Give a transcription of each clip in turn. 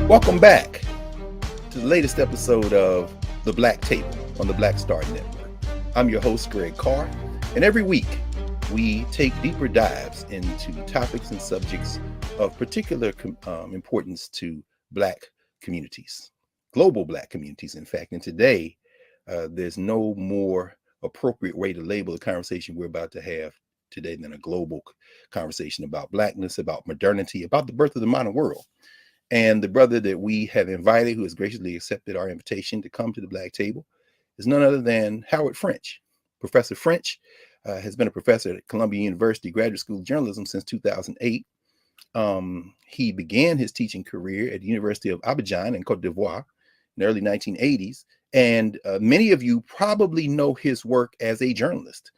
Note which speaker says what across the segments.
Speaker 1: Welcome back to the latest episode of The Black Table on the Black Star Network. I'm your host, Greg Carr, and every week we take deeper dives into topics and subjects of particular importance to Black communities, global Black communities, in fact. And today, there's no more appropriate way to label the conversation we're about to have today than a global conversation about Blackness, about modernity, about the birth of the modern world. And the brother that we have invited, who has graciously accepted our invitation to come to the Black Table, is none other than Howard French. Professor French has been a professor at Columbia University Graduate School of Journalism since 2008. He began his teaching career at the University of Abidjan in Cote d'Ivoire in the early 1980s. And many of you probably know his work as a journalist.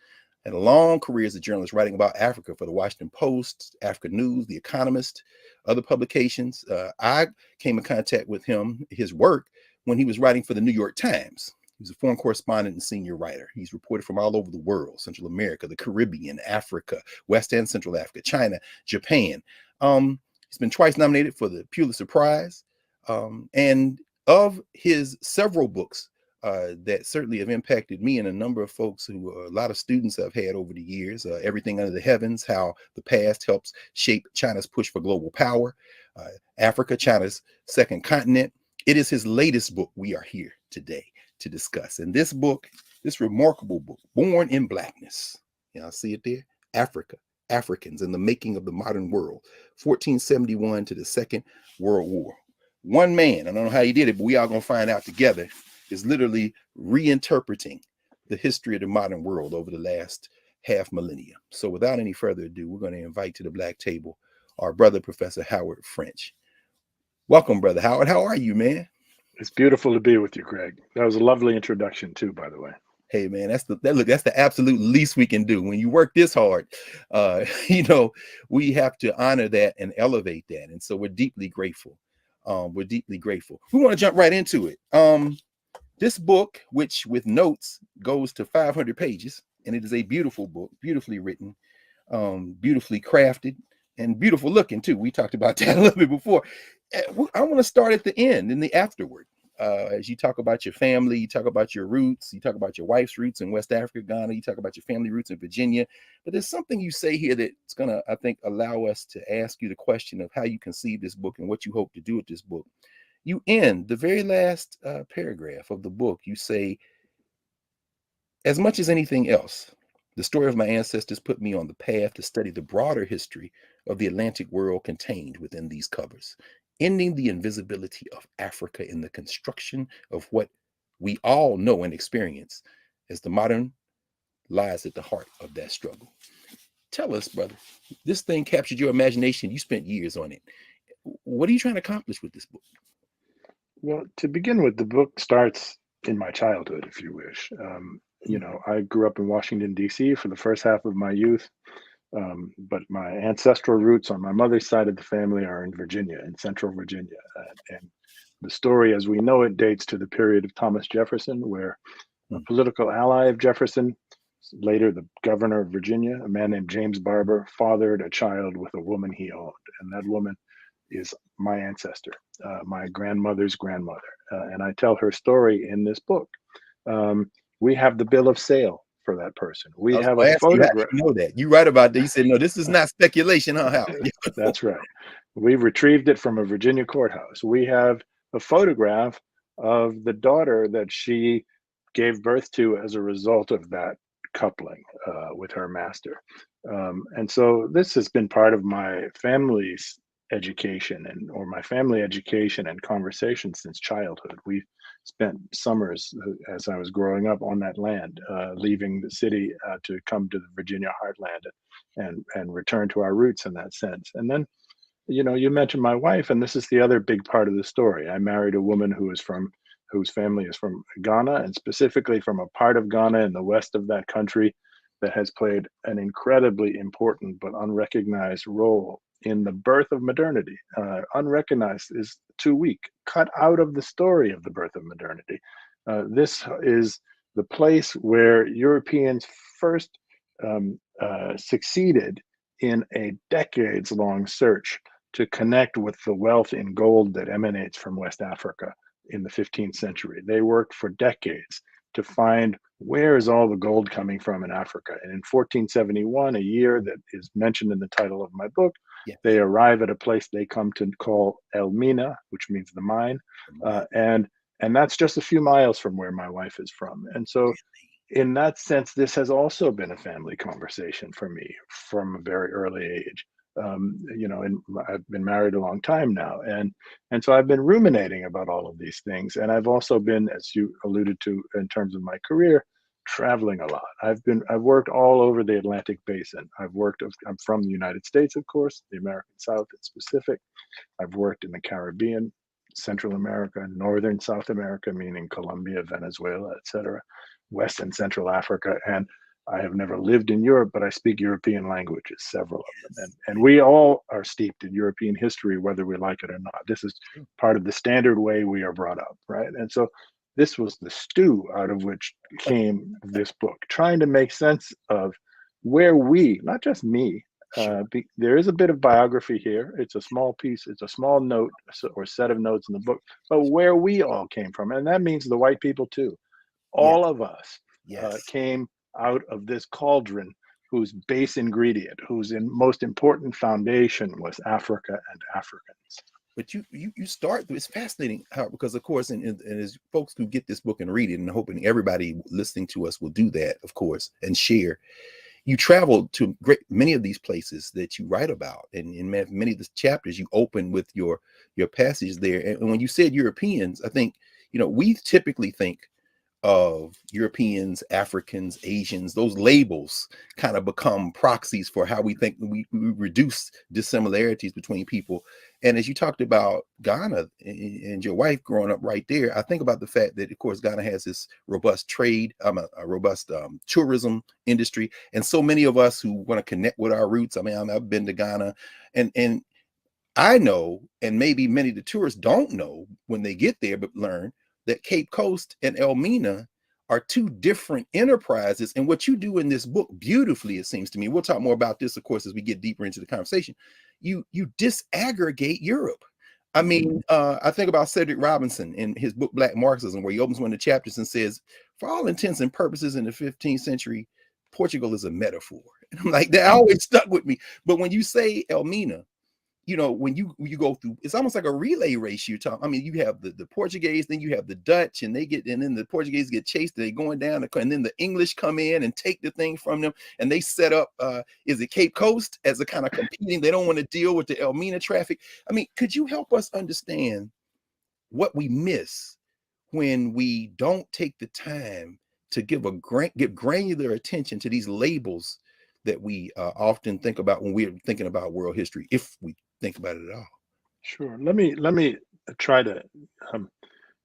Speaker 1: Had a long career as a journalist, writing about Africa for the Washington Post, Africa News, The Economist, other publications. I came in contact with his work, when he was writing for the New York Times. He was a foreign correspondent and senior writer. He's reported from all over the world: Central America, the Caribbean, Africa, West and Central Africa, China, Japan. He's been twice nominated for the Pulitzer Prize. And of his several books, that certainly have impacted me and a number of folks a lot of students I've had over the years. Everything Under the Heavens: How the Past Helps Shape China's Push for Global Power. Africa, China's Second Continent. It is his latest book we are here today to discuss. And this book, this remarkable book, Born in Blackness. Y'all see it there? Africa, Africans, and the Making of the Modern World, 1471 to the Second World War. One man, I don't know how he did it, but we are going to find out together, is literally reinterpreting the history of the modern world over the last half millennia. So without any further ado, we're going to invite to the Black Table our brother, Professor Howard French. Welcome, Brother Howard. How are you, man?
Speaker 2: It's beautiful to be with you, Greg. That was a lovely introduction too, by the way.
Speaker 1: Hey, man, that's the absolute least we can do. When you work this hard, we have to honor that and elevate that. And so we're deeply grateful. We're deeply grateful. We want to jump right into it. This book, which with notes goes to 500 pages, and it is a beautiful book, beautifully written, beautifully crafted, and beautiful looking too. We talked about that a little bit before. I want to start at the end, in the afterword. As you talk about your family, you talk about your roots, you talk about your wife's roots in West Africa, Ghana, you talk about your family roots in Virginia. But there's something you say here that's going to, I think, allow us to ask you the question of how you conceived this book and what you hope to do with this book. You end the very last paragraph of the book. You say, as much as anything else, the story of my ancestors put me on the path to study the broader history of the Atlantic world contained within these covers, ending the invisibility of Africa in the construction of what we all know and experience as the modern lies at the heart of that struggle. Tell us, brother, this thing captured your imagination. You spent years on it. What are you trying to accomplish with this book?
Speaker 2: Well, to begin with, the book starts in my childhood, if you wish. I grew up in Washington, D.C. for the first half of my youth, but my ancestral roots on my mother's side of the family are in Virginia, in central Virginia. And the story as we know it dates to the period of Thomas Jefferson, where a political ally of Jefferson, later the governor of Virginia, a man named James Barber, fathered a child with a woman he owned. And that woman is my ancestor, my grandmother's grandmother. And I tell her story in this book. We have the bill of sale for that person. We have a photograph.
Speaker 1: You know that. You write about that. You said, no, this is not speculation, huh, Howard?
Speaker 2: That's right. We retrieved it from a Virginia courthouse. We have a photograph of the daughter that she gave birth to as a result of that coupling with her master. And so this has been part of my family's education or my family education and conversation since childhood. We spent summers as I was growing up on that land, leaving the city to come to the Virginia heartland and return to our roots in that sense. And then, you mentioned my wife, and this is the other big part of the story. I married a woman whose family is from Ghana, and specifically from a part of Ghana in the west of that country that has played an incredibly important but unrecognized role in the birth of modernity. Unrecognized is too weak, cut out of the story of the birth of modernity. This is the place where Europeans first succeeded in a decades-long search to connect with the wealth in gold that emanates from West Africa in the 15th century. They worked for decades to find where is all the gold coming from in Africa. And in 1471, a year that is mentioned in the title of my book,
Speaker 1: Yeah.
Speaker 2: they arrive at a place they come to call El Mina, which means the mine. And that's just a few miles from where my wife is from. And so in that sense, this has also been a family conversation for me from a very early age. And I've been married a long time now, and so I've been ruminating about all of these things. And I've also been, as you alluded to, in terms of my career, traveling a lot. I've worked all over the Atlantic Basin. I'm from the United States, of course, the American South and Pacific. I've worked in the Caribbean, Central America, Northern South America, meaning Colombia, Venezuela, etc., West and Central Africa, and I have never lived in Europe, but I speak European languages, several of them. And we all are steeped in European history, whether we like it or not. This is part of the standard way we are brought up, right? And so this was the stew out of which came this book, trying to make sense of where we, not just me, there is a bit of biography here. It's a small piece, it's a small note or set of notes in the book, but where we all came from. And that means the white people too. All of us came out of this cauldron whose base ingredient, whose most important foundation was Africa and Africans.
Speaker 1: But you start, it's fascinating how, because of course, and as folks who get this book and read it, and hoping everybody listening to us will do that, of course, and share. You traveled to many of these places that you write about, and in many of the chapters you open with your passage there. And when you said Europeans, I think, we typically think of Europeans, Africans, Asians. Those labels kind of become proxies for how we think. We reduce dissimilarities between people. And as you talked about Ghana and your wife growing up right there, I think about the fact that, of course, Ghana has this robust trade, a robust tourism industry. And so many of us who want to connect with our roots, I've been to Ghana, and I know, and maybe many of the tourists don't know when they get there, but learn that Cape Coast and Elmina are two different enterprises. And what you do in this book beautifully, it seems to me, we'll talk more about this, of course, as we get deeper into the conversation, you disaggregate Europe. I mean, I think about Cedric Robinson in his book, Black Marxism, where he opens one of the chapters and says, for all intents and purposes in the 15th century, Portugal is a metaphor. And I'm like, that always stuck with me. But when you say Elmina, when you go through, it's almost like a relay race. You have the Portuguese, then you have the Dutch, and then the Portuguese get chased, and they're going down, and then the English come in and take the thing from them, and they set up, is it Cape Coast as a kind of competing? They don't want to deal with the Elmina traffic. Could you help us understand what we miss when we don't take the time to give granular attention to these labels that we often think about when we're thinking about world history, if we think about it at all?
Speaker 2: Sure. Let me try to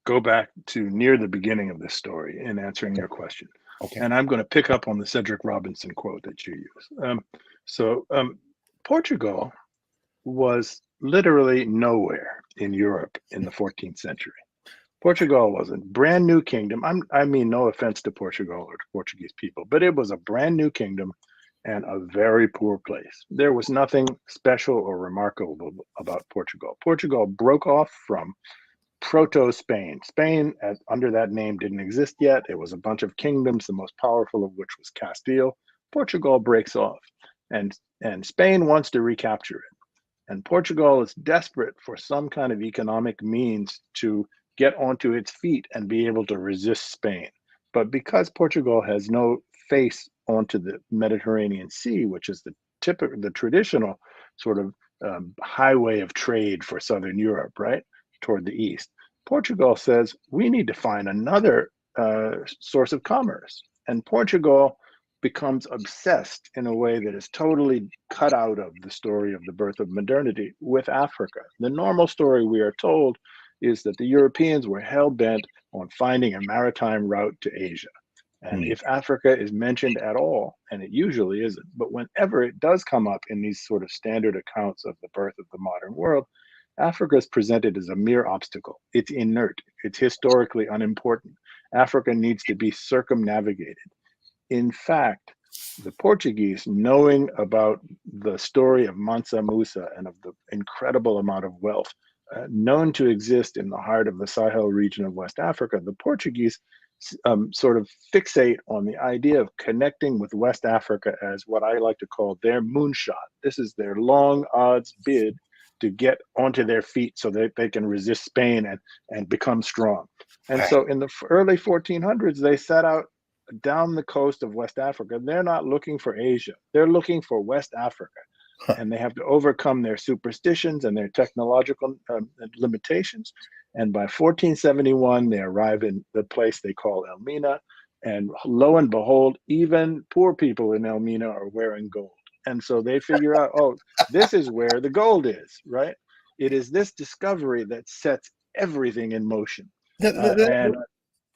Speaker 2: go back to near the beginning of this story in answering your question.
Speaker 1: Okay.
Speaker 2: And I'm going to pick up on the Cedric Robinson quote that you use. Portugal was literally nowhere in Europe in the 14th century. Portugal was a brand new kingdom. I mean, no offense to Portugal or to Portuguese people, but it was a brand new kingdom and a very poor place. There was nothing special or remarkable about Portugal. Portugal broke off from proto-Spain. Spain, under that name, didn't exist yet. It was a bunch of kingdoms, the most powerful of which was Castile. Portugal breaks off, and Spain wants to recapture it. And Portugal is desperate for some kind of economic means to get onto its feet and be able to resist Spain. But because Portugal has no face onto the Mediterranean Sea, which is the traditional sort of highway of trade for Southern Europe, right, toward the east, Portugal says, we need to find another source of commerce. And Portugal becomes obsessed in a way that is totally cut out of the story of the birth of modernity with Africa. The normal story we are told is that the Europeans were hell-bent on finding a maritime route to Asia. And if Africa is mentioned at all, and it usually isn't, but whenever it does come up in these sort of standard accounts of the birth of the modern world, Africa is presented as a mere obstacle. It's inert. It's historically unimportant. Africa needs to be circumnavigated. In fact, The Portuguese, knowing about the story of Mansa Musa and of the incredible amount of wealth known to exist in the heart of the Sahel region of West Africa, the Portuguese sort of fixate on the idea of connecting with West Africa as what I like to call their moonshot. This is their long odds bid to get onto their feet so that they can resist Spain and become strong. And
Speaker 1: Right.
Speaker 2: so in the early 1400s, they set out down the coast of West Africa. They're not looking for Asia. They're looking for West Africa.
Speaker 1: Huh.
Speaker 2: And they have to overcome their superstitions and their technological limitations. And by 1471, they arrive in the place they call Elmina. And lo and behold, even poor people in Elmina are wearing gold. And so they figure out, oh, this is where the gold is, right? It is this discovery that sets everything in motion. And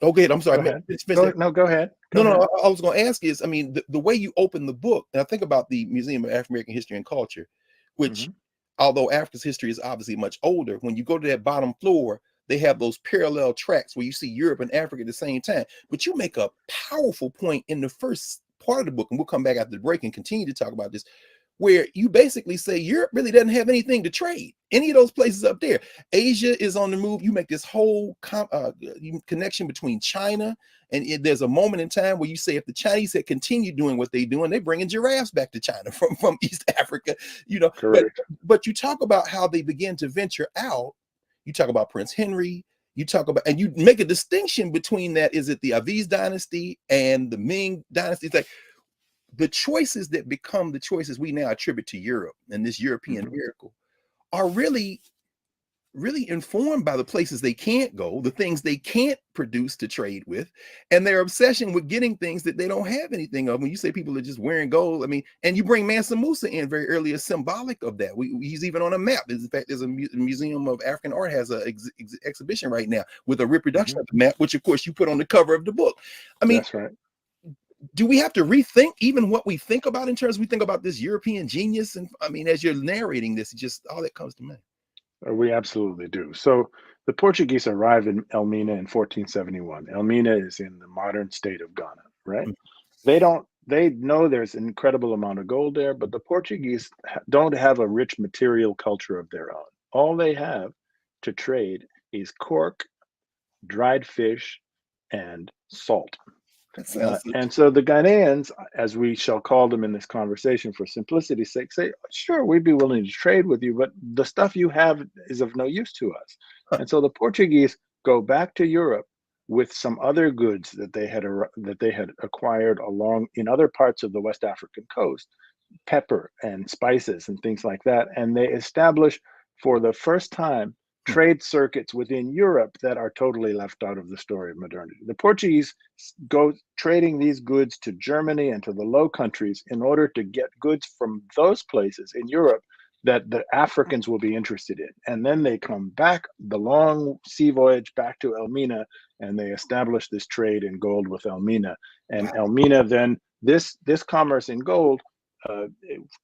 Speaker 1: Okay, I'm sorry.
Speaker 2: go ahead.
Speaker 1: Go ahead.
Speaker 2: No, go ahead.
Speaker 1: No, I was going to ask is, I mean, the way you open the book, and I think about the Museum of African American History and Culture, which, although Africa's history is obviously much older, when you go to that bottom floor, they have those parallel tracks where you see Europe and Africa at the same time. But you make a powerful point in the first part of the book, and we'll come back after the break and continue to talk about this, where you basically say Europe really doesn't have anything to trade. Any of those places up there. Asia is on the move. You make this whole connection between China, and there's a moment in time where you say if the Chinese had continued doing what they're doing, they're bringing giraffes back to China from East Africa, you know. But you talk about how they begin to venture out. You talk about Prince Henry. You talk about, and you make a distinction between that. Is it the Aviz dynasty and the Ming dynasty? It's like the choices that become the choices we now attribute to Europe and this European miracle are really informed by the places they can't go, the things they can't produce to trade with, and their obsession with getting things that they don't have anything of. When you say people are just wearing gold, I mean, and you bring Mansa Musa in very early as symbolic of that. He's even on a map. In fact, there's a Museum of African Art has an exhibition right now with a reproduction of the map, which of course you put on the cover of the book. I mean,
Speaker 2: that's right.
Speaker 1: Do we have to rethink even what we think about in terms we think about this European genius? And I mean, as you're narrating this, it's just all that comes to mind.
Speaker 2: We absolutely do. So the Portuguese arrive in Elmina in 1471. Elmina is in the modern state of Ghana, right? They know there's an incredible amount of gold there, but the Portuguese don't have a rich material culture of their own. All they have to trade is cork, dried fish, and salt. And so the Ghanaians, as we shall call them in this conversation for simplicity's sake, say, sure, we'd be willing to trade with you, but the stuff you have is of no use to us. And so the Portuguese go back to Europe with some other goods that they had acquired along in other parts of the West African coast, pepper and spices and things like that. And they establish for the first time trade circuits within Europe that are totally left out of the story of modernity. The Portuguese go trading these goods to Germany and to the Low Countries in order to get goods from those places in Europe that the Africans will be interested in. And then they come back, the long sea voyage back to Elmina, and they establish this trade in gold with Elmina. And Elmina then, this commerce in gold,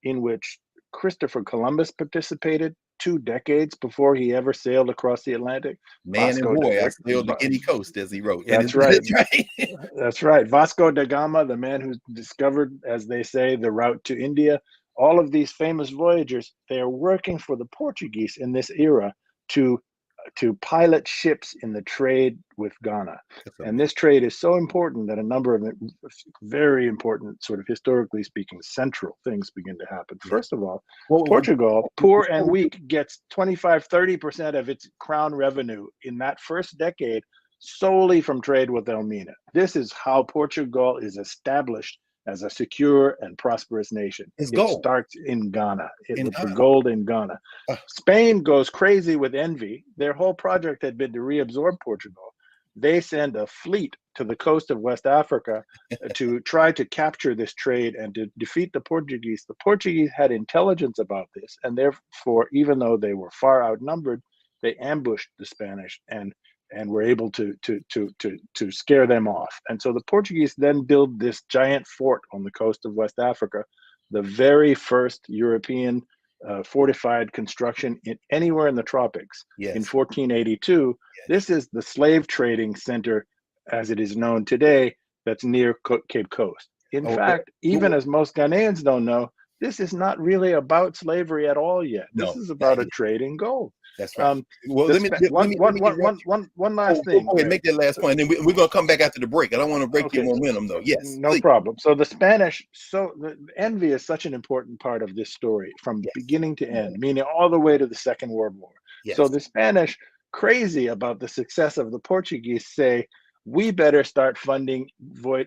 Speaker 2: in which Christopher Columbus participated 2 decades before he ever sailed across the Atlantic.
Speaker 1: Man and boy, I sailed the Guinea coast, as he wrote.
Speaker 2: That's right. That's right. Vasco da Gama, the man who discovered, as they say, the route to India. All of these famous voyagers, they are working for the Portuguese in this era to pilot ships in the trade with Ghana. And this trade is so important that a number of very important, sort of historically speaking, central things begin to happen. First of all, Portugal, poor and weak, gets 25-30% of its crown revenue in that first decade solely from trade with Elmina. This is how Portugal is established as a secure and prosperous nation. It starts in Ghana, with the gold in Ghana. Spain goes crazy with envy. Their whole project had been to reabsorb Portugal. They send a fleet to the coast of West Africa to try to capture this trade and to defeat the Portuguese. The Portuguese had intelligence about this, and therefore, even though they were far outnumbered, they ambushed the Spanish and were able to scare them off. And so the Portuguese then build this giant fort on the coast of West Africa, the very first European fortified construction anywhere in the tropics. In 1482. This is the slave trading center, as it is known today, that's near Cape Coast. In
Speaker 1: Oh,
Speaker 2: fact, even as most Ghanaians don't know, this is not really about slavery at all yet. This
Speaker 1: no,
Speaker 2: is
Speaker 1: not
Speaker 2: about a
Speaker 1: yet.
Speaker 2: trade in gold.
Speaker 1: That's right. Well,
Speaker 2: The
Speaker 1: let me
Speaker 2: spe-
Speaker 1: let me let me interrupt you.
Speaker 2: one
Speaker 1: Oh,
Speaker 2: last
Speaker 1: go
Speaker 2: thing,
Speaker 1: ahead and
Speaker 2: Greg.
Speaker 1: make that last point, and then we're gonna come back after the break. I don't want to break your
Speaker 2: Okay,
Speaker 1: momentum, though. Yes,
Speaker 2: no
Speaker 1: please.
Speaker 2: problem. So the Spanish, so the envy is such an important part of this story from
Speaker 1: Yes,
Speaker 2: beginning to end, meaning all the way to the Second World War. So
Speaker 1: yes.
Speaker 2: the Spanish, crazy about the success of the Portuguese, say, we better start funding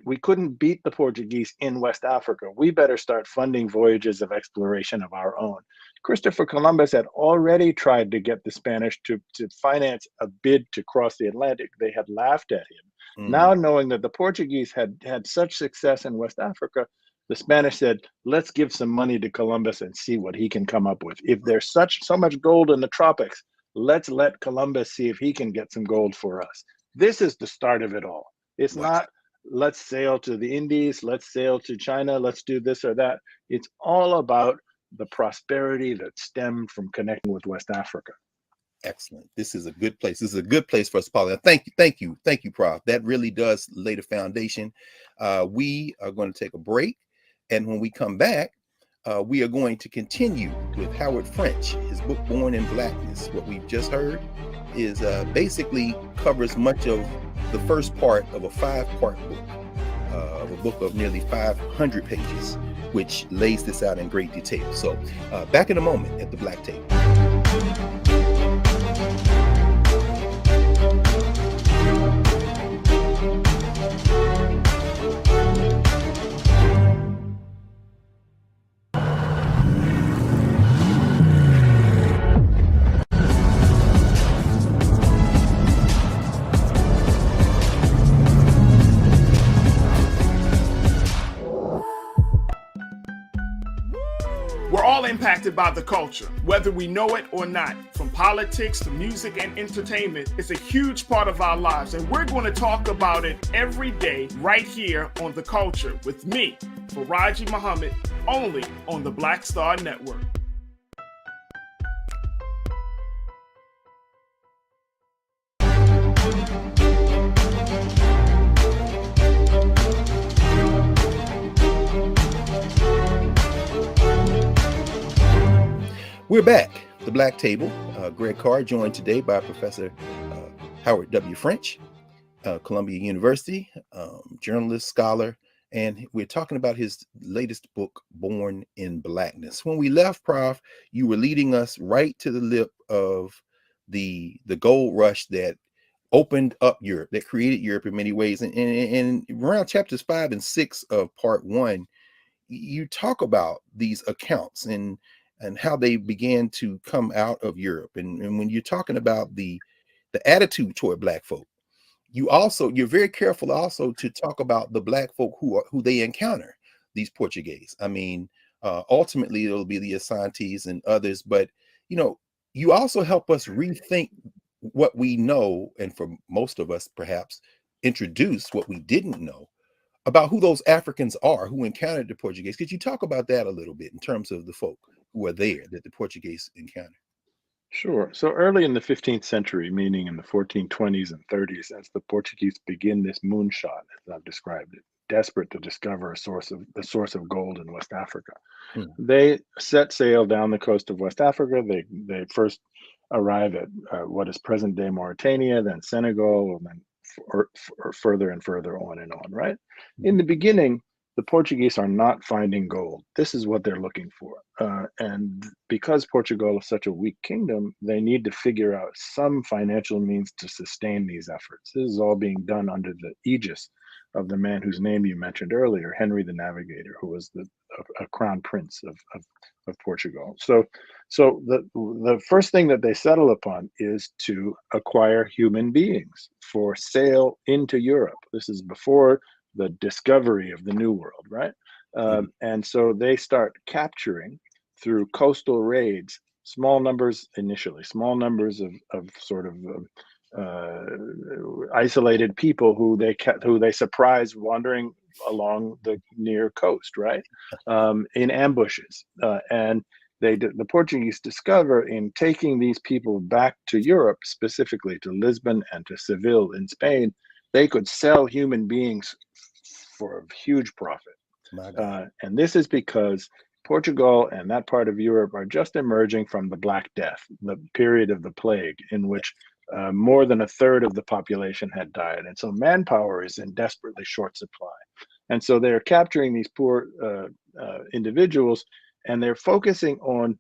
Speaker 2: we couldn't beat the Portuguese in West Africa. We better start funding voyages of exploration of our own. Christopher Columbus had already tried to get the Spanish to finance a bid to cross the Atlantic. They had laughed at him.
Speaker 1: Mm,
Speaker 2: Now, knowing that the Portuguese had such success in West Africa, the Spanish said, let's give some money to Columbus and see what he can come up with. If there's so much gold in the tropics, let's let Columbus see if he can get some gold for us. This is the start of it all. It's
Speaker 1: wow.
Speaker 2: not, let's sail to the Indies, let's sail to China, let's do this or that. It's all about the prosperity that stemmed from connecting with West Africa.
Speaker 1: Excellent. This is a good place. This is a good place for us, Paul. Thank you, Prof. That really does lay the foundation. We are going to take a break, and when we come back, we are going to continue with Howard French, his book "Born in Blackness." What we've just heard is basically covers much of the first part of a 5-part book, a book of nearly 500 pages, which lays this out in great detail. So, back in a moment at the Black Table.
Speaker 3: We're all impacted by the culture, whether we know it or not. From politics to music and entertainment, it's a huge part of our lives, and we're going to talk about it every day right here on The Culture with me, Faraji Muhammad, only on the Black Star Network.
Speaker 1: We're back. The Black Table. Greg Carr, joined today by Professor Howard W. French, Columbia University, journalist, scholar, and we're talking about his latest book, Born in Blackness. When we left, Prof, you were leading us right to the lip of the gold rush that opened up Europe, that created Europe in many ways. And around chapters 5 and 6 of part 1, you talk about these accounts and how they began to come out of Europe. And when you're talking about the attitude toward Black folk, you're very careful also to talk about the Black folk who they encounter, these Portuguese. I mean, ultimately it'll be the Asantes and others, but you also help us rethink what we know, and for most of us perhaps introduce what we didn't know about who those Africans are who encountered the Portuguese. Could you talk about that a little bit in terms of the folk who are there that the Portuguese encountered?
Speaker 2: Sure. So early in the 15th century, meaning in the 1420s and 30s, as the Portuguese begin this moonshot, as I've described it, desperate to discover the source of gold in West Africa,
Speaker 1: Hmm.
Speaker 2: they set sail down the coast of West Africa. They first arrive at what is present day Mauritania, then Senegal, and then further and further on and on. Right. In the beginning, the Portuguese are not finding gold. This is what they're looking for. And because Portugal is such a weak kingdom, they need to figure out some financial means to sustain these efforts. This is all being done under the aegis of the man whose name you mentioned earlier, Henry the Navigator, who was a crown prince of Portugal. So the first thing that they settle upon is to acquire human beings for sale into Europe. This is before the discovery of the New World, right? And so they start capturing through coastal raids, small numbers initially, small numbers of sort of isolated people who they surprise wandering along the near coast, right? In ambushes, and the Portuguese discover in taking these people back to Europe, specifically to Lisbon and to Seville in Spain, they could sell human beings for a huge profit.
Speaker 1: My God.
Speaker 2: And this is because Portugal and that part of Europe are just emerging from the Black Death, the period of the plague in which more than a third of the population had died. And so manpower is in desperately short supply. And so they're capturing these poor individuals, and they're focusing on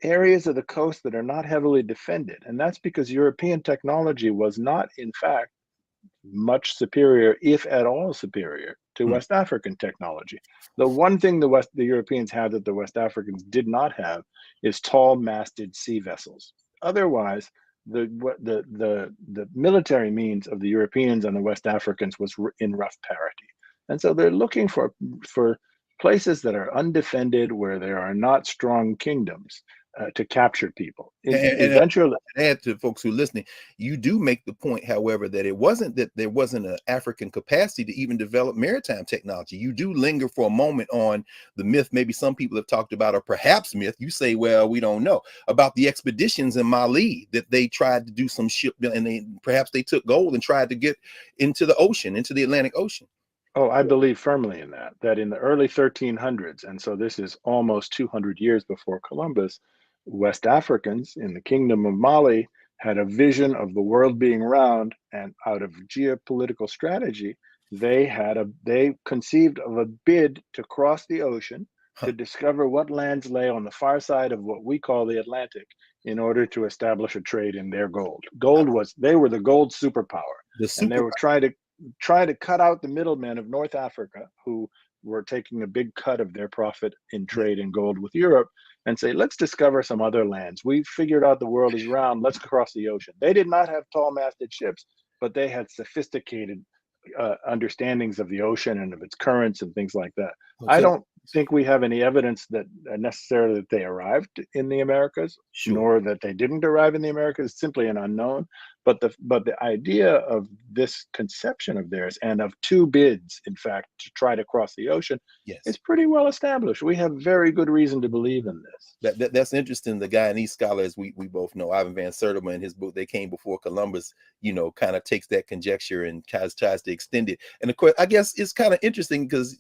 Speaker 2: areas of the coast that are not heavily defended. And that's because European technology was not, in fact, much superior, if at all superior, to West African technology. The one thing the Europeans had that the West Africans did not have is tall-masted sea vessels. Otherwise, the military means of the Europeans and the West Africans was in rough parity. And so they're looking for places that are undefended, where there are not strong kingdoms, to capture people. Eventually,
Speaker 1: add to folks who are listening, you do make the point, however, that it wasn't that there wasn't an African capacity to even develop maritime technology. You do linger for a moment on the myth, maybe some people have talked about, or perhaps myth, you say, well, we don't know, about the expeditions in Mali that they tried to do some ship, and perhaps they took gold and tried to get into the ocean, into the Atlantic Ocean.
Speaker 2: Oh, I believe firmly in that in the early 1300s, and so this is almost 200 years before Columbus, West Africans in the Kingdom of Mali had a vision of the world being round, and out of geopolitical strategy, they conceived of a bid to cross the ocean to discover what lands lay on the far side of what we call the Atlantic, in order to establish a trade in their gold. They were the gold superpower, and they were trying to cut out the middlemen of North Africa, who were taking a big cut of their profit in trade in gold with Europe, and say, let's discover some other lands. We've figured out the world is round. Let's cross the ocean. They did not have tall-masted ships, but they had sophisticated understandings of the ocean and of its currents and things like that. Okay. I don't think we have any evidence that necessarily that they arrived in the Americas, nor that they didn't arrive in the Americas. It's simply an unknown. But the idea of this conception of theirs, and of two bids, in fact, to try to cross the ocean, is pretty well established. We have very good reason to believe in this.
Speaker 1: That's interesting. The Guyanese scholars, we both know, Ivan Van Sertima, in his book, They Came Before Columbus, kind of takes that conjecture and tries to extend it. And of course, I guess it's kind of interesting because,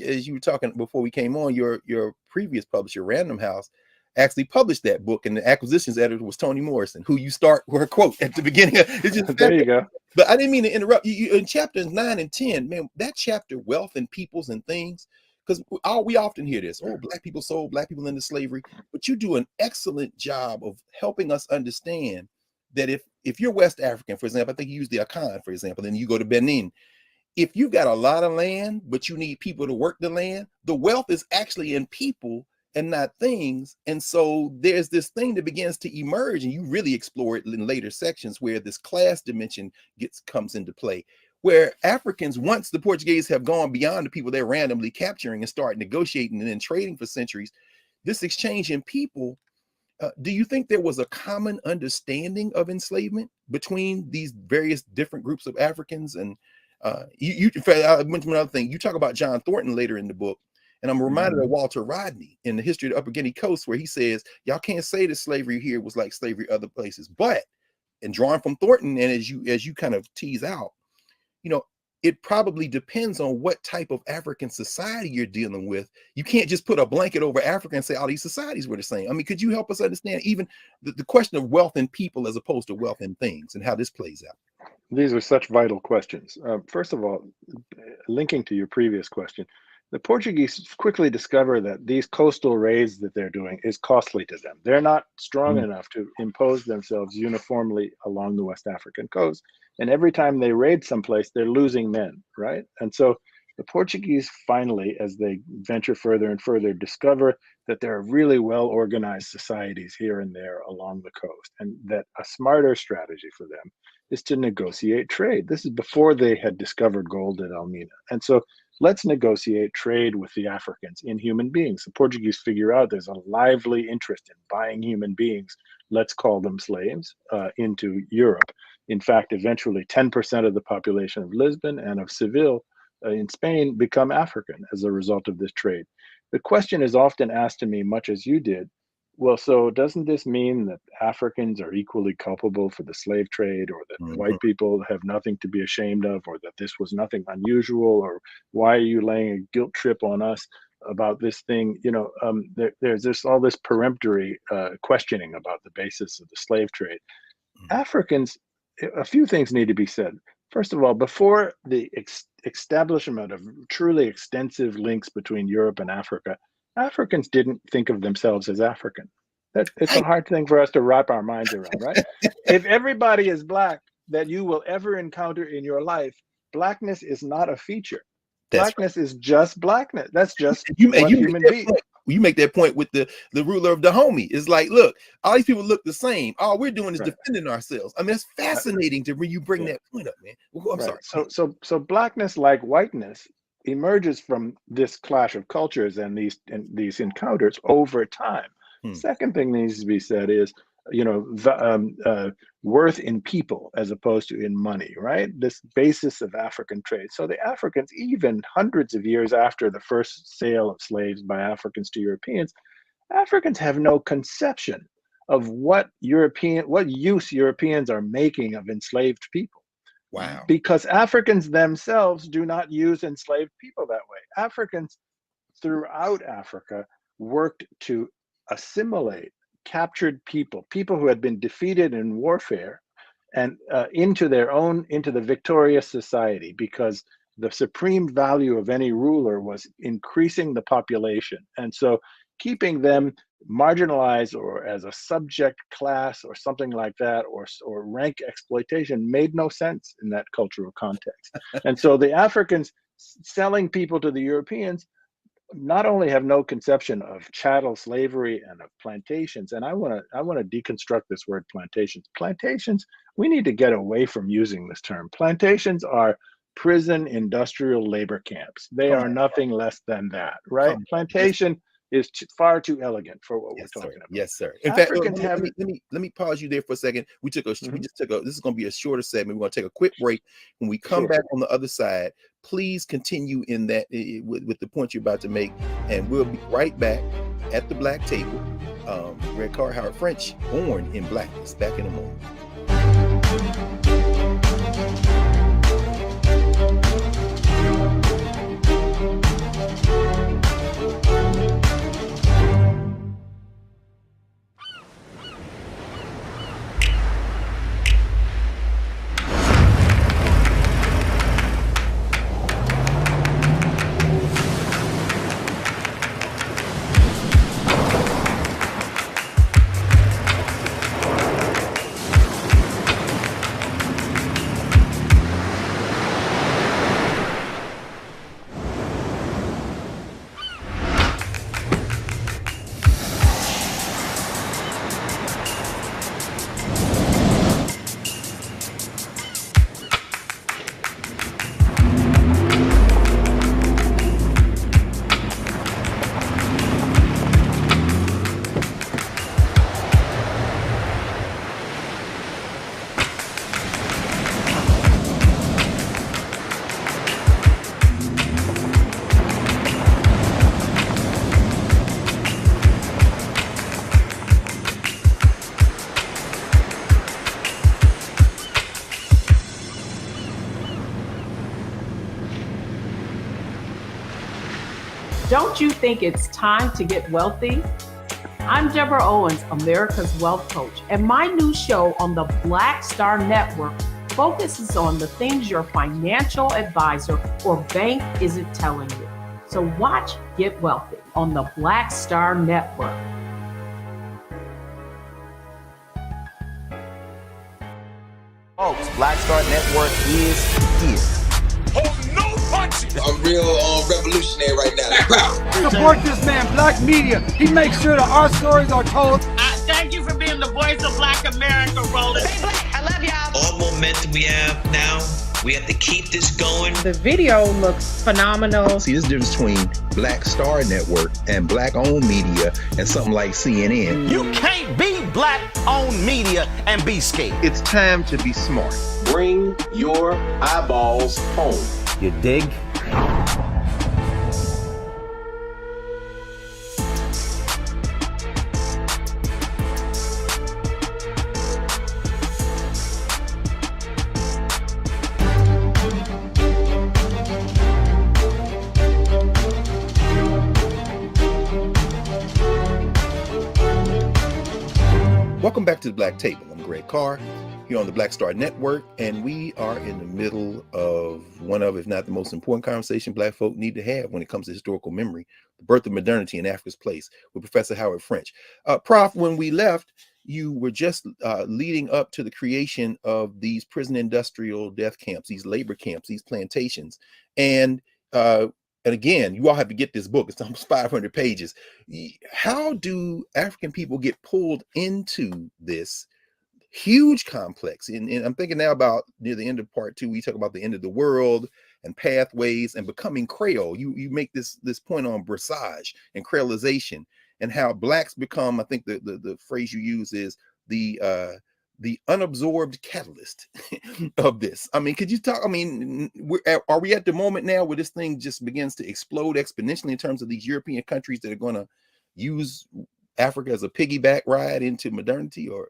Speaker 1: as you were talking before we came on, your previous publisher, Random House, actually published that book, and the acquisitions editor was Toni Morrison, who you start with a quote at the beginning. It's just
Speaker 2: there you go.
Speaker 1: But I didn't mean to interrupt you. In chapters 9 and 10, man, that chapter, Wealth and Peoples and Things, because we often hear this, Black people sold, Black people into slavery, but you do an excellent job of helping us understand that if you're West African, for example, I think you use the Akan, for example, then you go to Benin. If you've got a lot of land, but you need people to work the land, the wealth is actually in people and not things. And so there's this thing that begins to emerge, and you really explore it in later sections, where this class dimension comes into play, where Africans, once the Portuguese have gone beyond the people they're randomly capturing and start negotiating and then trading for centuries, this exchange in people, do you think there was a common understanding of enslavement between these various different groups of Africans? And I mentioned another thing. You talk about John Thornton later in the book, and I'm reminded of Walter Rodney in The History of the Upper Guinea Coast, where he says, y'all can't say that slavery here was like slavery other places, but, and drawing from Thornton, and as you kind of tease out, it probably depends on what type of African society you're dealing with. You can't just put a blanket over Africa and say all these societies were the same. I mean, could you help us understand even the question of wealth and people as opposed to wealth and things, and how this plays out?
Speaker 2: These are such vital questions. First of all, linking to your previous question, the Portuguese quickly discover that these coastal raids that they're doing is costly to them. They're not strong enough to impose themselves uniformly along the West African coast. And every time they raid someplace, they're losing men, right? And so the Portuguese finally, as they venture further and further, discover that there are really well-organized societies here and there along the coast, and that a smarter strategy for them is to negotiate trade. This is before they had discovered gold at Elmina. And so let's negotiate trade with the Africans in human beings. The Portuguese figure out there's a lively interest in buying human beings, let's call them slaves, into Europe. In fact, eventually 10% of the population of Lisbon and of Seville in Spain become African as a result of this trade. The question is often asked to me, much as you did, Well, so doesn't this mean that Africans are equally culpable for the slave trade, or that white people have nothing to be ashamed of, or that this was nothing unusual, or why are you laying a guilt trip on us about this thing? There's just all this peremptory questioning about the basis of the slave trade. Africans, a few things need to be said. First of all, before the establishment of truly extensive links between Europe and Africa, Africans didn't think of themselves as African. It's a hard thing for us to wrap our minds around, right? If everybody is Black that you will ever encounter in your life, Blackness is not a feature. Blackness is just Blackness. That's just what human beings.
Speaker 1: You make that point with the ruler of Dahomey. It's like, look, all these people look the same. All we're doing is defending ourselves. I mean, it's fascinating to when you bring that point up, man. Well, I'm sorry.
Speaker 2: So Blackness, like whiteness, emerges from this clash of cultures and these encounters over time. Second thing that needs to be said is, worth in people as opposed to in money, right? This basis of African trade. So the Africans, even hundreds of years after the first sale of slaves by Africans to Europeans, Africans have no conception of what use Europeans are making of enslaved people.
Speaker 1: Wow.
Speaker 2: Because Africans themselves do not use enslaved people that way. Africans throughout Africa worked to assimilate captured people who had been defeated in warfare, and into the victorious society, because the supreme value of any ruler was increasing the population. And so keeping them marginalized or as a subject class or something like that, or rank exploitation, made no sense in that cultural context. And so the Africans selling people to the Europeans not only have no conception of chattel slavery and of plantations, and I want to deconstruct this word plantations. Plantations, we need to get away from using this term. Plantations are prison industrial labor camps. They are nothing less than that, right? Plantation is far too elegant for what we're talking about.
Speaker 1: Yes, sir. In fact, let me pause you there for a second. We just took this is going to be a shorter segment. We're going to take a quick break. When we come back on the other side, please continue in that with the point you're about to make, and we'll be right back at the Black Table. Greg Carr, Howard French, born in Blackness. Back in a moment.
Speaker 4: Don't you think it's time to get wealthy? I'm Deborah Owens, America's Wealth Coach, and my new show on the Black Star Network focuses on the things your financial advisor or bank isn't telling you. So watch Get Wealthy on the Black Star Network.
Speaker 5: Folks, Black Star Network is here.
Speaker 6: Oh, no punches!
Speaker 7: I'm real revolutionary right now.
Speaker 8: Support this man, Black Media. He makes sure that our stories are told.
Speaker 9: Thank you for being the voice of Black America, Roland.
Speaker 10: Stay black. I love y'all.
Speaker 11: All momentum we have now, we have to keep this going.
Speaker 12: The video looks phenomenal.
Speaker 13: See, there's a difference between Black Star Network and Black-owned media and something like CNN.
Speaker 5: You can't be Black-owned media and be scared.
Speaker 13: It's time to be smart.
Speaker 7: Bring your eyeballs home.
Speaker 5: You dig?
Speaker 1: Welcome back to the Black Table. I'm Greg Carr here on the Black Star Network, and we are in the middle of one of, if not the most important conversation Black folk need to have when it comes to historical memory, the birth of modernity in Africa's place, with Professor Howard French. Prof, when we left, you were just leading up to the creation of these prison industrial death camps, these labor camps, these plantations. And again, you all have to get this book. It's almost 500 pages. How do African people get pulled into this huge complex? And I'm thinking now about near the end of part 2, we talk about the end of the world and pathways and becoming Creole. You make this point on brassage and creolization and how Blacks become, I think the phrase you use is the unabsorbed catalyst of this. I mean, could you talk? I mean, are we at the moment now where this thing just begins to explode exponentially in terms of these European countries that are going to use Africa as a piggyback ride into modernity? Or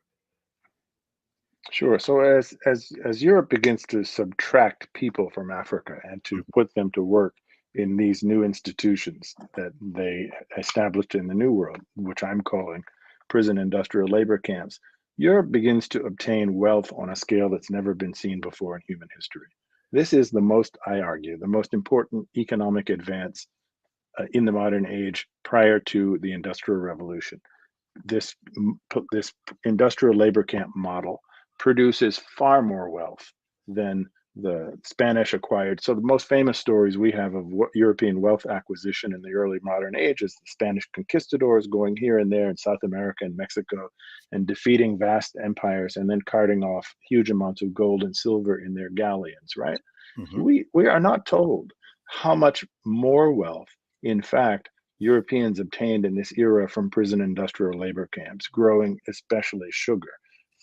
Speaker 2: Sure. So as Europe begins to subtract people from Africa and to put them to work in these new institutions that they established in the New World, which I'm calling prison industrial labor camps, Europe begins to obtain wealth on a scale that's never been seen before in human history. This is the most, I argue, the most important economic advance in the modern age prior to the Industrial Revolution. This industrial labor camp model produces far more wealth than the Spanish acquired. So the most famous stories we have of European wealth acquisition in the early modern age is the Spanish conquistadors going here and there in South America and Mexico and defeating vast empires and then carting off huge amounts of gold and silver in their galleons, right? Mm-hmm. We are not told how much more wealth, in fact, Europeans obtained in this era from prison industrial labor camps, growing especially sugar.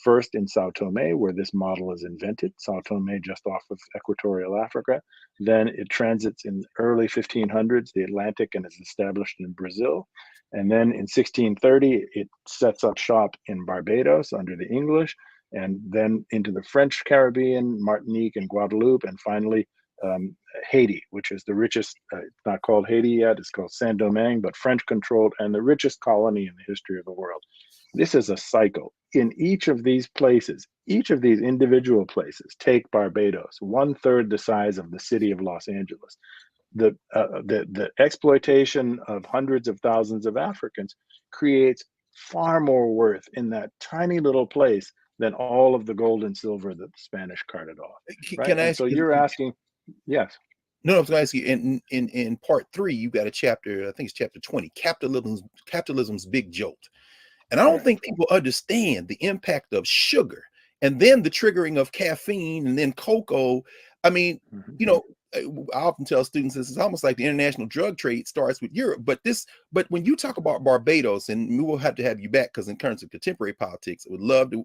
Speaker 2: First in Sao Tome, where this model is invented, Sao Tome just off of equatorial Africa. Then it transits in the early 1500s, the Atlantic, and is established in Brazil. And then in 1630, it sets up shop in Barbados under the English, and then into the French Caribbean, Martinique and Guadeloupe, and finally Haiti, which is the richest, it's not called Haiti yet, it's called Saint-Domingue, but French-controlled and the richest colony in the history of the world. This is a cycle. In each of these places, each of these individual places, take Barbados, 1/3 the size of the city of Los Angeles. The exploitation of hundreds of thousands of Africans creates far more worth in that tiny little place than all of the gold and silver that the Spanish carted off. Right?
Speaker 1: Can I ask
Speaker 2: so
Speaker 1: you,
Speaker 2: you're asking, yes.
Speaker 1: No, I was going to ask you, in part 3, you got a chapter, I think it's chapter 20, capitalism's big jolt. And I don't think people understand the impact of sugar and then the triggering of caffeine and then cocoa. I mean, you know, I often tell students this is almost like the international drug trade starts with Europe. But when you talk about Barbados, and we will have to have you back because in terms of contemporary politics, I would love to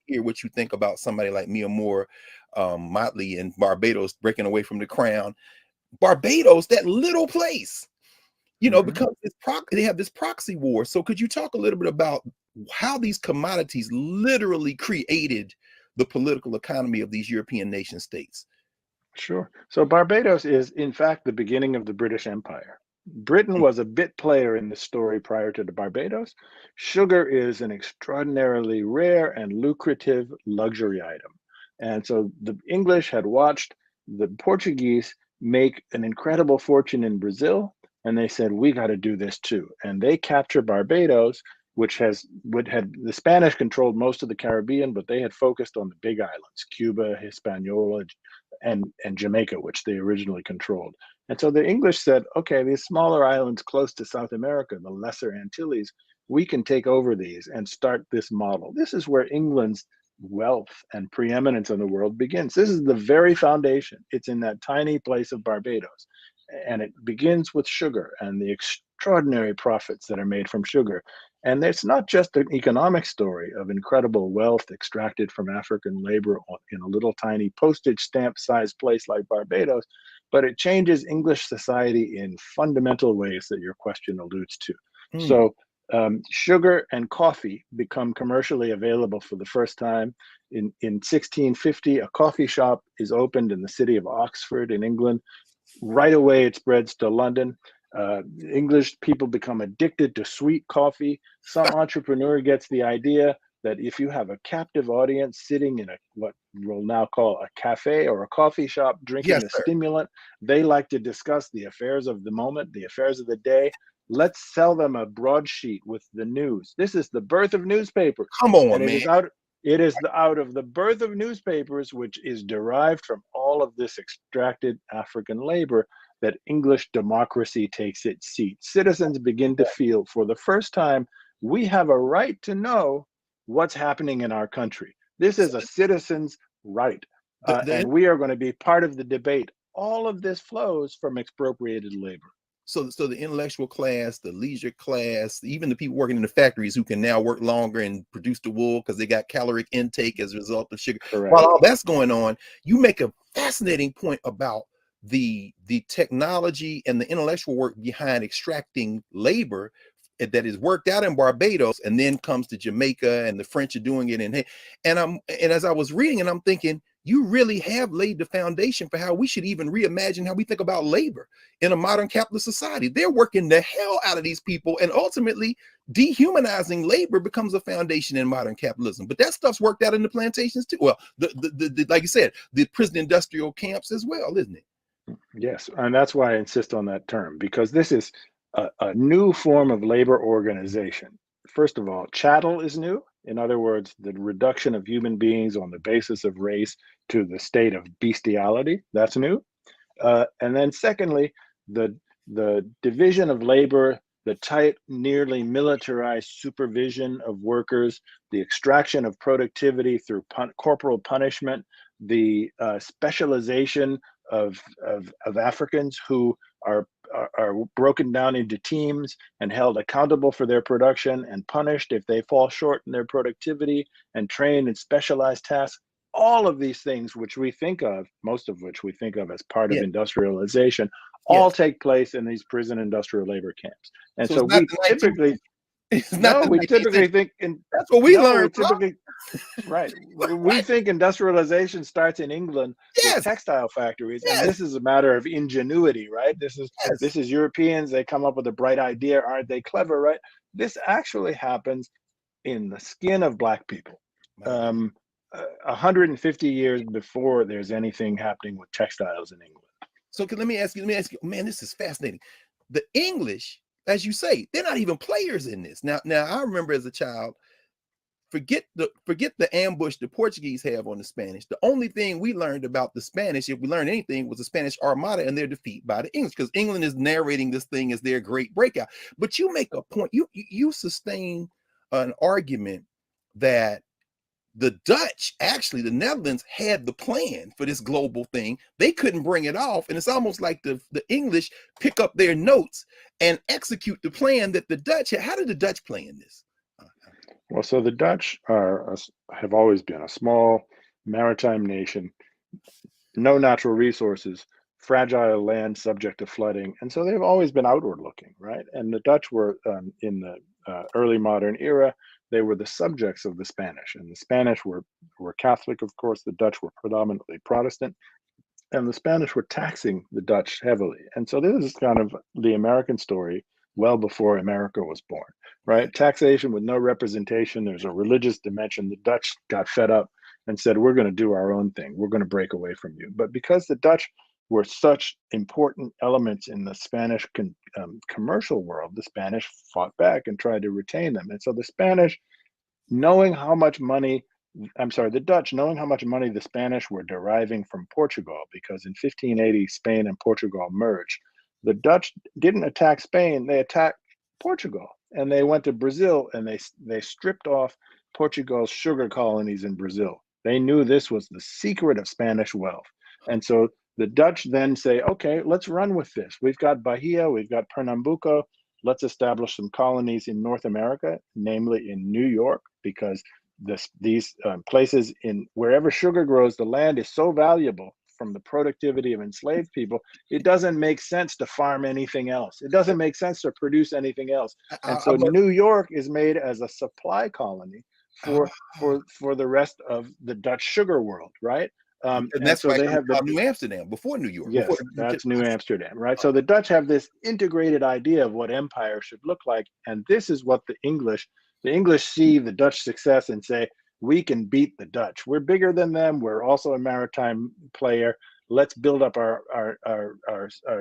Speaker 1: hear what you think about somebody like Mia Moore Motley in Barbados breaking away from the crown. Barbados, that little place, you know, because they have this proxy war. So could you talk a little bit about how these commodities literally created the political economy of these European nation states?
Speaker 2: Sure. So Barbados is, in fact, the beginning of the British Empire. Britain was a bit player in this story prior to the Barbados. Sugar is an extraordinarily rare and lucrative luxury item. And so the English had watched the Portuguese make an incredible fortune in Brazil. And they said, we got to do this too. And they captured Barbados, which had the Spanish controlled most of the Caribbean, but they had focused on the big islands, Cuba, Hispaniola, and Jamaica, which they originally controlled. And so the English said, okay, these smaller islands close to South America, the Lesser Antilles, we can take over these and start this model. This is where England's wealth and preeminence in the world begins. This is the very foundation. It's in that tiny place of Barbados. And it begins with sugar and the extraordinary profits that are made from sugar. And it's not just an economic story of incredible wealth extracted from African labor in a little tiny postage stamp sized place like Barbados, but it changes English society in fundamental ways that your question alludes to. So sugar and coffee become commercially available for the first time. In 1650, a coffee shop is opened in the city of Oxford in England. Right away, it spreads to London. English people become addicted to sweet coffee. Some entrepreneur gets the idea, that if you have a captive audience sitting in what we'll now call a cafe or a coffee shop drinking
Speaker 1: Yes,
Speaker 2: a
Speaker 1: sir.
Speaker 2: stimulant, they like to discuss the affairs of the moment, the affairs of the day. Let's sell them a broadsheet with the news. This is the birth of newspapers.
Speaker 1: Come on,
Speaker 2: And
Speaker 1: man.
Speaker 2: it is out of the birth of newspapers, which is derived from all of this extracted African labor, that English democracy takes its seat. Citizens begin to feel for the first time, we have a right to know what's happening in our country. This is a citizen's right. And we are going to be part of the debate. All of this flows from expropriated labor.
Speaker 1: So the intellectual class, the leisure class, even the people working in the factories who can now work longer and produce the wool because they got caloric intake as a result of sugar.
Speaker 2: Correct.
Speaker 1: While all that's going on, you make a fascinating point about the technology and the intellectual work behind extracting labor that is worked out in Barbados and then comes to Jamaica, and the French are doing it. And as I was reading, and I'm thinking, you really have laid the foundation for how we should even reimagine how we think about labor in a modern capitalist society. They're working the hell out of these people, and ultimately dehumanizing labor becomes a foundation in modern capitalism. But that stuff's worked out in the plantations too. Well, the like you said, the prison industrial camps as well, isn't it?
Speaker 2: Yes, and that's why I insist on that term, because this is a new form of labor organization. First of all, chattel is new. In other words, the reduction of human beings on the basis of race to the state of bestiality, that's new. And then secondly, the division of labor, the tight, nearly militarized supervision of workers, the extraction of productivity through corporal punishment, the specialization of Africans who are broken down into teams and held accountable for their production and punished if they fall short in their productivity, and trained in specialized tasks. All of these things, which we think of, most of which we think of as part of industrialization, all take place in these prison industrial labor camps. And so we typically think
Speaker 1: that's what we learned.
Speaker 2: Right. We think industrialization starts in England with textile factories, and this is a matter of ingenuity, right? This is Europeans. They come up with a bright idea. Aren't they clever, right? This actually happens in the skin of Black people. 150 years before there's anything happening with textiles in England.
Speaker 1: So let me ask you, man, this is fascinating. The English, as you say, they're not even players in this. Now I remember as a child, forget the ambush the Portuguese have on the Spanish. The only thing we learned about the Spanish, if we learned anything, was the Spanish Armada and their defeat by the English, because England is narrating this thing as their great breakout. But you make a point, you sustain an argument that the Dutch, actually the Netherlands, had the plan for this global thing. They couldn't bring it off, and it's almost like the English pick up their notes and execute the plan that the Dutch had. How did the Dutch play in this?
Speaker 2: Well, so the Dutch have always been a small maritime nation, no natural resources, fragile land subject to flooding. And so they've always been outward looking, right? And the Dutch were, in the early modern era, they were the subjects of the Spanish. And the Spanish were Catholic, of course. The Dutch were predominantly Protestant. And the Spanish were taxing the Dutch heavily. And so this is kind of the American story well before America was born, right? Taxation with no representation. There's a religious dimension. The Dutch got fed up and said, we're going to do our own thing. We're going to break away from you. But because the Dutch were such important elements in the Spanish commercial world, the Spanish fought back and tried to retain them. And so the Spanish, knowing how much money, the Dutch, knowing how much money the Spanish were deriving from Portugal, because in 1580, Spain and Portugal merged. The Dutch didn't attack Spain, they attacked Portugal. And they went to Brazil and they stripped off Portugal's sugar colonies in Brazil. They knew this was the secret of Spanish wealth. And so the Dutch then say, okay, let's run with this. We've got Bahia, we've got Pernambuco. Let's establish some colonies in North America, namely in New York, because these places in wherever sugar grows, the land is so valuable from the productivity of enslaved people, it doesn't make sense to farm anything else. It doesn't make sense to produce anything else. And so New York is made as a supply colony for the rest of the Dutch sugar world, right?
Speaker 1: And that's so they have New Amsterdam before New York.
Speaker 2: Yes, that's New Amsterdam, right? So the Dutch have this integrated idea of what empire should look like, and this is what the English The English see the Dutch success and say, we can beat the Dutch. We're bigger than them. We're also a maritime player. Let's build up our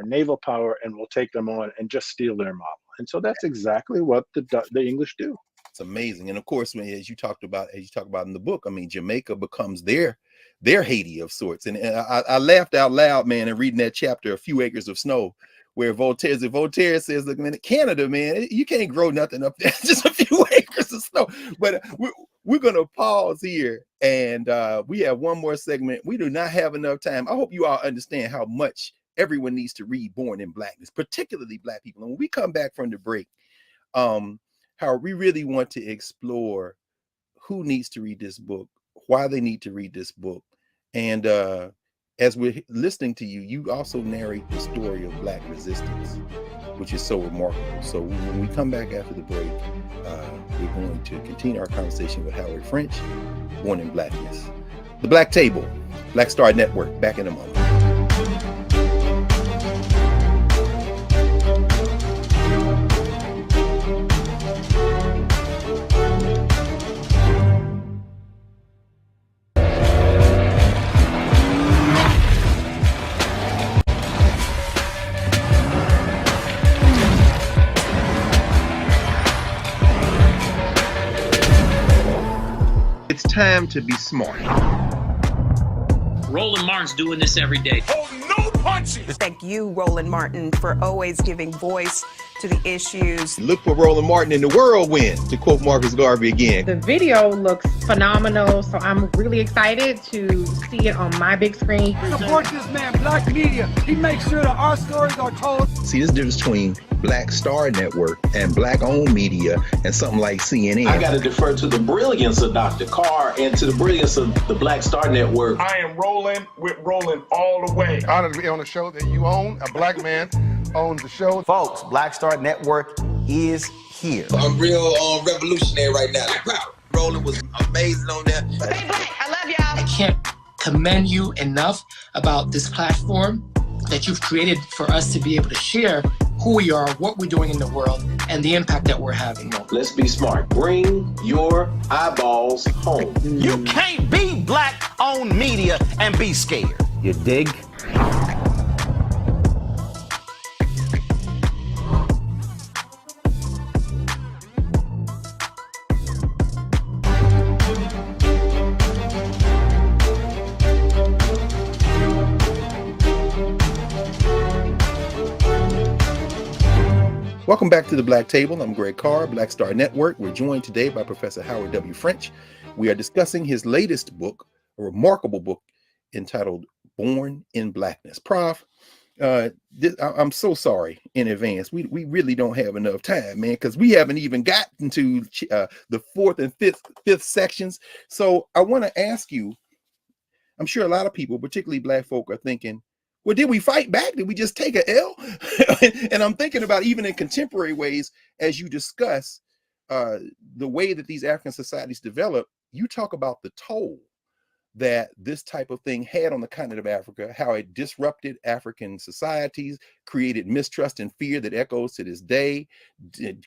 Speaker 2: naval power, and we'll take them on and just steal their model. And so that's exactly what the English do.
Speaker 1: It's amazing. And of course, as you talk about in the book, I mean, Jamaica becomes their Haiti of sorts. And I laughed out loud, man, in reading that chapter, A Few Acres of Snow, where Voltaire says, look, man, Canada, man, you can't grow nothing up there, just a few acres of snow. But we're going to pause here, and we have one more segment. We do not have enough time. I hope you all understand how much everyone needs to read Born in Blackness, particularly Black people. And when we come back from the break, how we really want to explore who needs to read this book, why they need to read this book. And as we're listening to you, you also narrate the story of Black resistance, which is so remarkable. So when we come back after the break, we're going to continue our conversation with Howard French, Born in Blackness. The Black Table, Black Star Network, back in a moment.
Speaker 13: It's time to be smart.
Speaker 11: Roland Martin's doing this every day.
Speaker 6: Oh, no punches.
Speaker 10: Thank you, Roland Martin, for always giving voice to the issues.
Speaker 13: Look for Roland Martin in the whirlwind, to quote Marcus Garvey again.
Speaker 12: The video looks phenomenal, so I'm really excited to see it on my big screen.
Speaker 8: Support this man, Black Media. He makes sure that our stories are told.
Speaker 13: See, this difference between Black Star Network and Black-owned media and something like CNN.
Speaker 7: I got to defer to the brilliance of Dr. Carr and to the brilliance of the Black Star Network.
Speaker 3: I am rolling with Roland all the way.
Speaker 6: Honored to be on a show that you own. A Black man owns the show.
Speaker 5: Folks, Black Star Network is here.
Speaker 7: I'm real revolutionary right now. Roland was amazing on that.
Speaker 10: Stay Black. I love y'all.
Speaker 14: I can't commend you enough about this platform that you've created for us to be able to share who we are, what we're doing in the world, and the impact that we're having.
Speaker 7: Let's be smart. Bring your eyeballs home.
Speaker 5: You can't be Black-owned media and be scared. You dig?
Speaker 1: Welcome back to the Black Table. I'm Greg Carr, Black Star Network. We're joined today by Professor Howard W. French. We are discussing his latest book, a remarkable book entitled Born in Blackness. Prof, I'm so sorry in advance. We really don't have enough time, man, because we haven't even gotten to the fourth and fifth sections. So I want to ask you, I'm sure a lot of people, particularly Black folk, are thinking, well, did we fight back? Did we just take an L? And I'm thinking about, even in contemporary ways, as you discuss the way that these African societies develop, you talk about the toll that this type of thing had on the continent of Africa, how it disrupted African societies, created mistrust and fear that echoes to this day,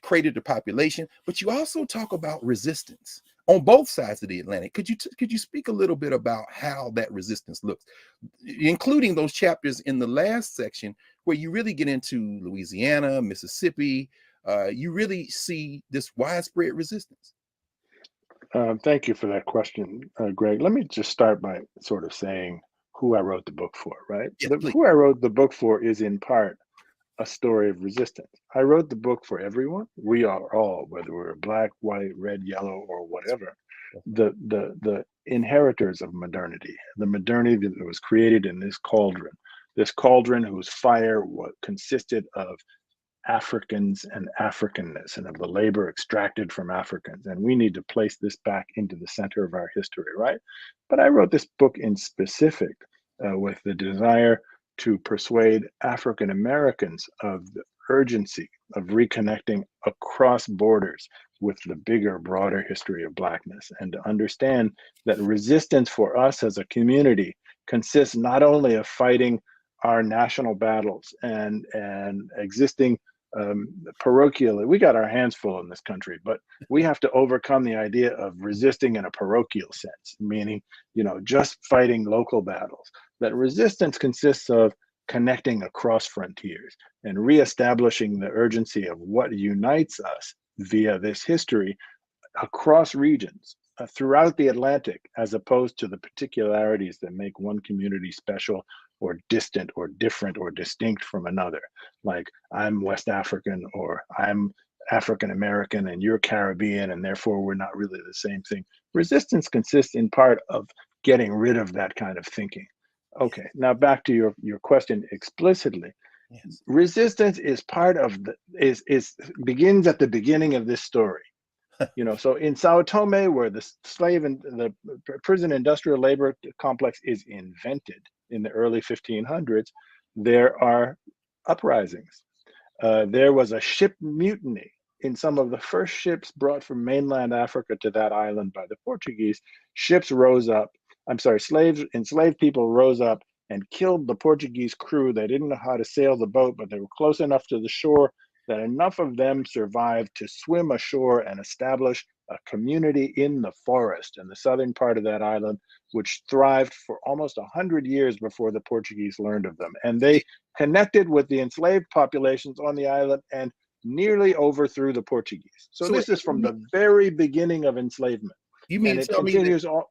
Speaker 1: created the population. But you also talk about resistance on both sides of the Atlantic. Could you speak a little bit about how that resistance looks, including those chapters in the last section where you really get into Louisiana, Mississippi? You really see this widespread resistance.
Speaker 2: Thank you for that question, Greg. Let me just start by sort of saying who I wrote the book for, right?
Speaker 1: Yes,
Speaker 2: who I wrote the book for is in part a story of resistance. I wrote the book for everyone. We are all, whether we're black, white, red, yellow, or whatever, the inheritors of modernity, the modernity that was created in this cauldron whose fire consisted of Africans and Africanness and of the labor extracted from Africans. And we need to place this back into the center of our history, right? But I wrote this book in specific with the desire to persuade African Americans of the urgency of reconnecting across borders with the bigger, broader history of Blackness, and to understand that resistance for us as a community consists not only of fighting our national battles and existing parochially. We got our hands full in this country, but we have to overcome the idea of resisting in a parochial sense, meaning, just fighting local battles. That resistance consists of connecting across frontiers and reestablishing the urgency of what unites us via this history across regions throughout the Atlantic, as opposed to the particularities that make one community special or distant or different or distinct from another. Like, I'm West African, or I'm African American and you're Caribbean, and therefore we're not really the same thing. Resistance consists in part of getting rid of that kind of thinking. Okay, now back to your question explicitly. Yes. Resistance is part of begins at the beginning of this story. So in Sao Tome, where the slave and the prison industrial labor complex is invented in the early 1500s, there are uprisings. There was a ship mutiny in some of the first ships brought from mainland Africa to that island by the Portuguese. Ships rose up. Enslaved people rose up and killed the Portuguese crew. They didn't know how to sail the boat, but they were close enough to the shore that enough of them survived to swim ashore and establish a community in the forest in the southern part of that island, which thrived for almost 100 years before the Portuguese learned of them. And they connected with the enslaved populations on the island and nearly overthrew the Portuguese. So this is from the very beginning of enslavement.
Speaker 1: You mean
Speaker 2: and
Speaker 1: to tell me that,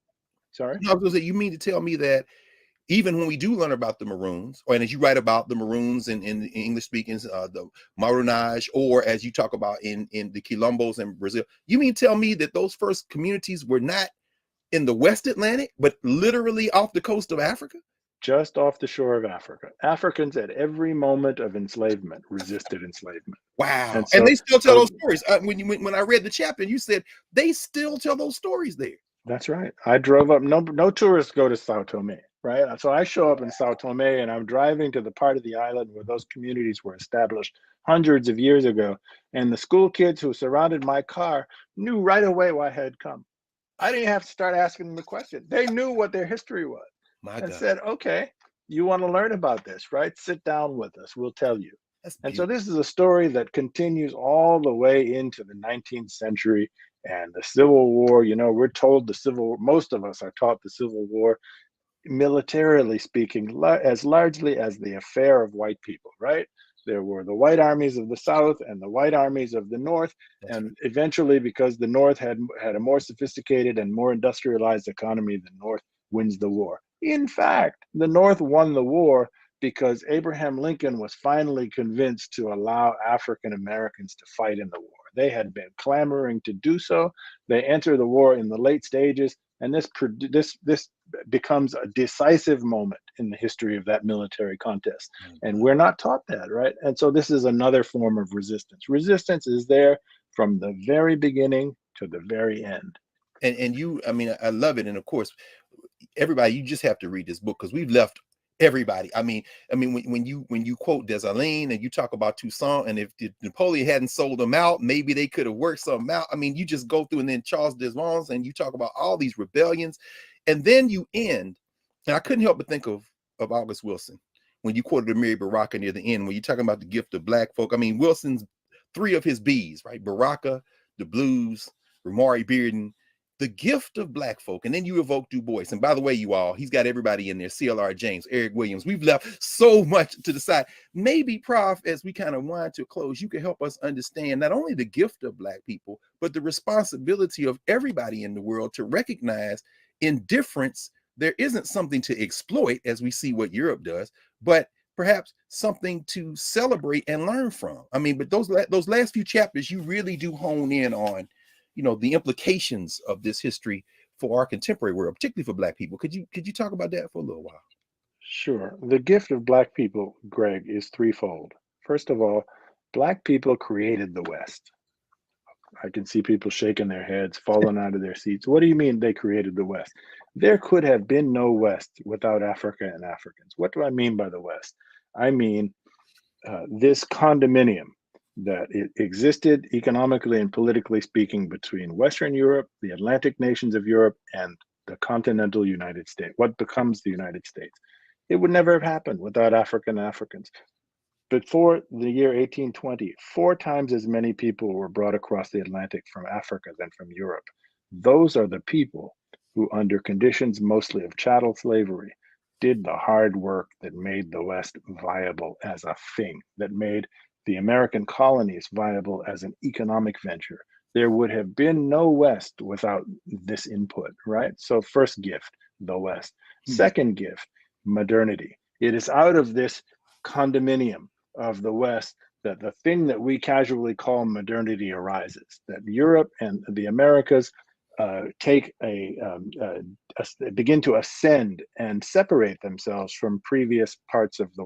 Speaker 2: Sorry?
Speaker 1: No, I was going to say, you mean to tell me that even when we do learn about the Maroons, and as you write about the Maroons in English speaking, the Marronage, or as you talk about in the Quilombos in Brazil, you mean to tell me that those first communities were not in the West Atlantic, but literally off the coast of Africa?
Speaker 2: Just off the shore of Africa. Africans at every moment of enslavement resisted enslavement.
Speaker 1: Wow. And they still tell those stories. When I read the chapter, you said they still tell those stories there.
Speaker 2: That's right. I drove up, no tourists go to Sao Tome, right? So I show up in Sao Tome and I'm driving to the part of the island where those communities were established hundreds of years ago. And the school kids who surrounded my car knew right away why I had come. I didn't have to start asking them the question. They knew what their history was. And said, okay, you want to learn about this, right? Sit down with us, we'll tell you. And so this is a story that continues all the way into the 19th century and the Civil War. We're told most of us are taught the Civil War, militarily speaking, as largely as the affair of white people, right? There were the white armies of the South and the white armies of the North. Eventually, because the North had a more sophisticated and more industrialized economy, the North wins the war. In fact, the North won the war because Abraham Lincoln was finally convinced to allow African Americans to fight in the war. They had been clamoring to do so. They enter the war in the late stages, and this becomes a decisive moment in the history of that military contest. And we're not taught that, right? And so this is another form of resistance. Resistance is there from the very beginning to the very end.
Speaker 1: And you, I love it. And of course, everybody, you just have to read this book because we've left everybody. When you quote Dessalines and you talk about Toussaint, and if Napoleon hadn't sold them out, maybe they could have worked something out. You just go through, and then Charles Desmond, and you talk about all these rebellions, and then you end. And I couldn't help but think of August Wilson when you quoted Amiri Baraka near the end, when you're talking about the gift of Black folk. Wilson's three of his B's, right? Baraka, the blues, Ramari Bearden, the gift of Black folk. And then you evoke Du Bois. And by the way, you all, he's got everybody in there. CLR James, Eric Williams. We've left so much to the side. Maybe, Prof, as we kind of wind to a close, you can help us understand not only the gift of Black people, but the responsibility of everybody in the world to recognize indifference. There isn't something to exploit, as we see what Europe does, but perhaps something to celebrate and learn from. But those last few chapters, you really do hone in on the implications of this history for our contemporary world, particularly for Black people. Could you talk about that for a little while?
Speaker 2: Sure. The gift of Black people, Greg, is threefold. First of all, Black people created the West. I can see people shaking their heads, falling out of their seats. What do you mean they created the West? There could have been no West without Africa and Africans. What do I mean by the West? I mean this condominium that it existed economically and politically speaking between Western Europe, the Atlantic nations of Europe, and the continental United States, what becomes the United States. It would never have happened without African Africans. before the year 1820, 4 times as many people were brought across the Atlantic from Africa than from Europe. Those are the people who, under conditions mostly of chattel slavery, did the hard work that made the West viable as a thing, that made the American colonies viable as an economic venture. There would have been no West without this input, right? So first gift, the West. Second gift, modernity. It is out of this condominium of the West that the thing that we casually call modernity arises, that Europe and the Americas begin to ascend and separate themselves from previous parts of the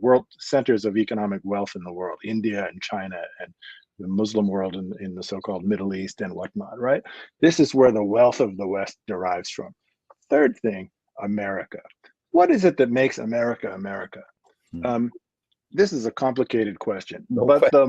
Speaker 2: world centers of economic wealth in the world, India and China and the Muslim world in the so-called Middle East and whatnot, right? This is where the wealth of the West derives from. Third thing, America. What is it that makes America America? This is a complicated question, but the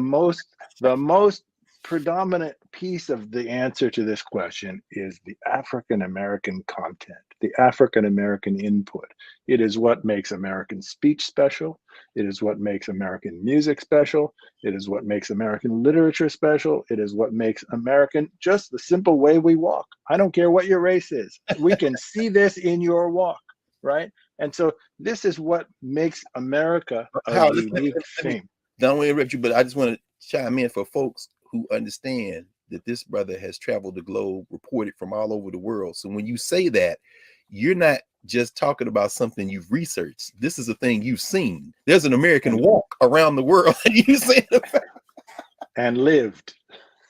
Speaker 2: most predominant piece of the answer to this question is the African-American content, the African-American input. It is what makes American speech special. It is what makes American music special. It is what makes American literature special. It is what makes American just the simple way we walk. I don't care what your race is. We can see this in your walk, right? And so this is what makes America a unique thing.
Speaker 1: Don't want to interrupt you, but I just want to chime in for folks who understand that this brother has traveled the globe, reported from all over the world. So when you say that, you're not just talking about something you've researched. This is a thing you've seen. There's an American walk around the world, and you say
Speaker 2: and lived.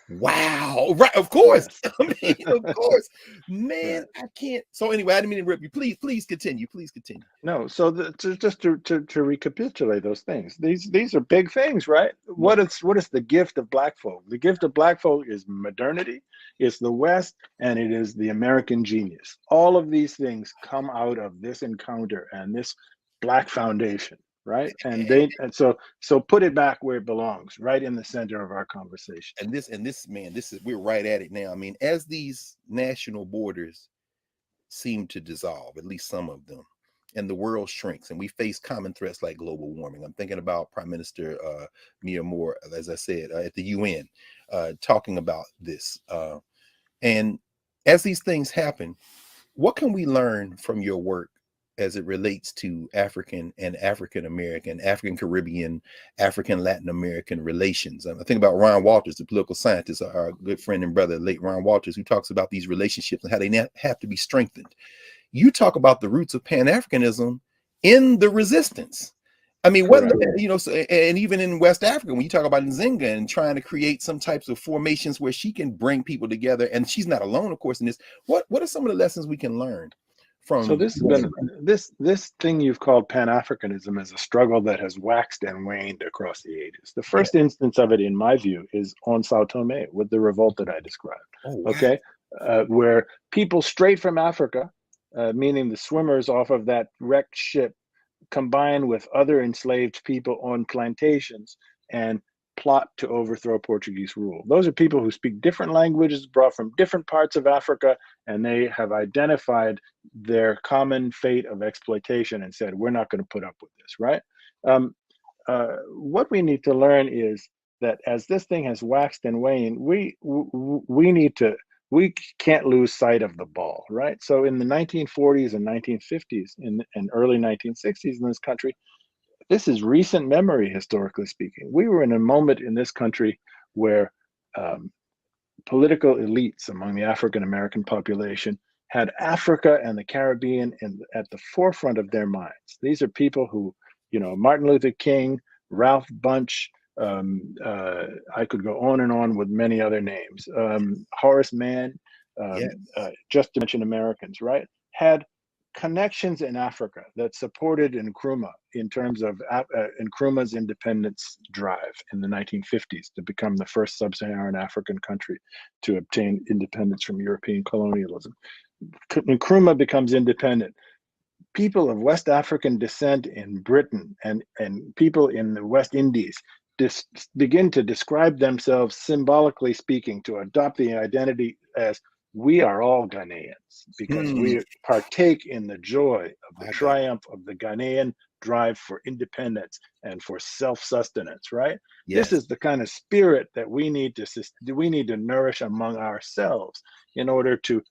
Speaker 1: Wow, right, of course. Yes. I mean, of course, man, I can't. So anyway, I didn't mean to interrupt you. Please continue. Please continue.
Speaker 2: No, so just to recapitulate those things, these are big things, right? What is the gift of Black folk? The gift of Black folk is modernity, it's the West, and it is the American genius. All of these things come out of this encounter and this Black foundation. Right. And so put it back where it belongs, right in the center of our conversation.
Speaker 1: And we're right at it now. I mean, as these national borders seem to dissolve, at least some of them, and the world shrinks and we face common threats like global warming. I'm thinking about Prime Minister Mia Moore, as I said, at the UN, talking about this. And as these things happen, what can we learn from your work as it relates to African and African American, African Caribbean, African Latin American relations? I think about Ron Walters, the political scientist, our good friend and brother, late Ron Walters, who talks about these relationships and how they have to be strengthened. You talk about the roots of Pan-Africanism in the resistance. I mean, what, and even in West Africa, when you talk about Nzinga and trying to create some types of formations where she can bring people together, and she's not alone, of course, in this. What are some of the lessons we can learn?
Speaker 2: So this has been this thing you've called Pan-Africanism is a struggle that has waxed and waned across the ages. The first instance of it, in my view, is on Sao Tome with the revolt that I described. Oh, wow. Okay, where people straight from Africa, meaning the swimmers off of that wrecked ship, combine with other enslaved people on plantations and plot to overthrow Portuguese rule. Those are people who speak different languages, brought from different parts of Africa, and they have identified their common fate of exploitation and said, we're not going to put up with this, right? What we need to learn is that as this thing has waxed and waned, we can't lose sight of the ball, right? So in the 1940s and 1950s and early 1960s in this country, this is recent memory, historically speaking. We were in a moment in this country where political elites among the African-American population had Africa and the Caribbean at the forefront of their minds. These are people who, Martin Luther King, Ralph Bunche, I could go on and on with many other names, Horace Mann, just to mention Americans, right, had connections in Africa that supported Nkrumah in terms of Nkrumah's independence drive in the 1950s to become the first sub-Saharan African country to obtain independence from European colonialism. Nkrumah becomes independent. People of West African descent in Britain and people in the West Indies begin to describe themselves, symbolically speaking, to adopt the identity as we are all Ghanaians because we partake in the joy of the triumph of the Ghanaian drive for independence and for self-sustenance, right?
Speaker 1: Yes.
Speaker 2: This is the kind of spirit that we need to nourish among ourselves in order to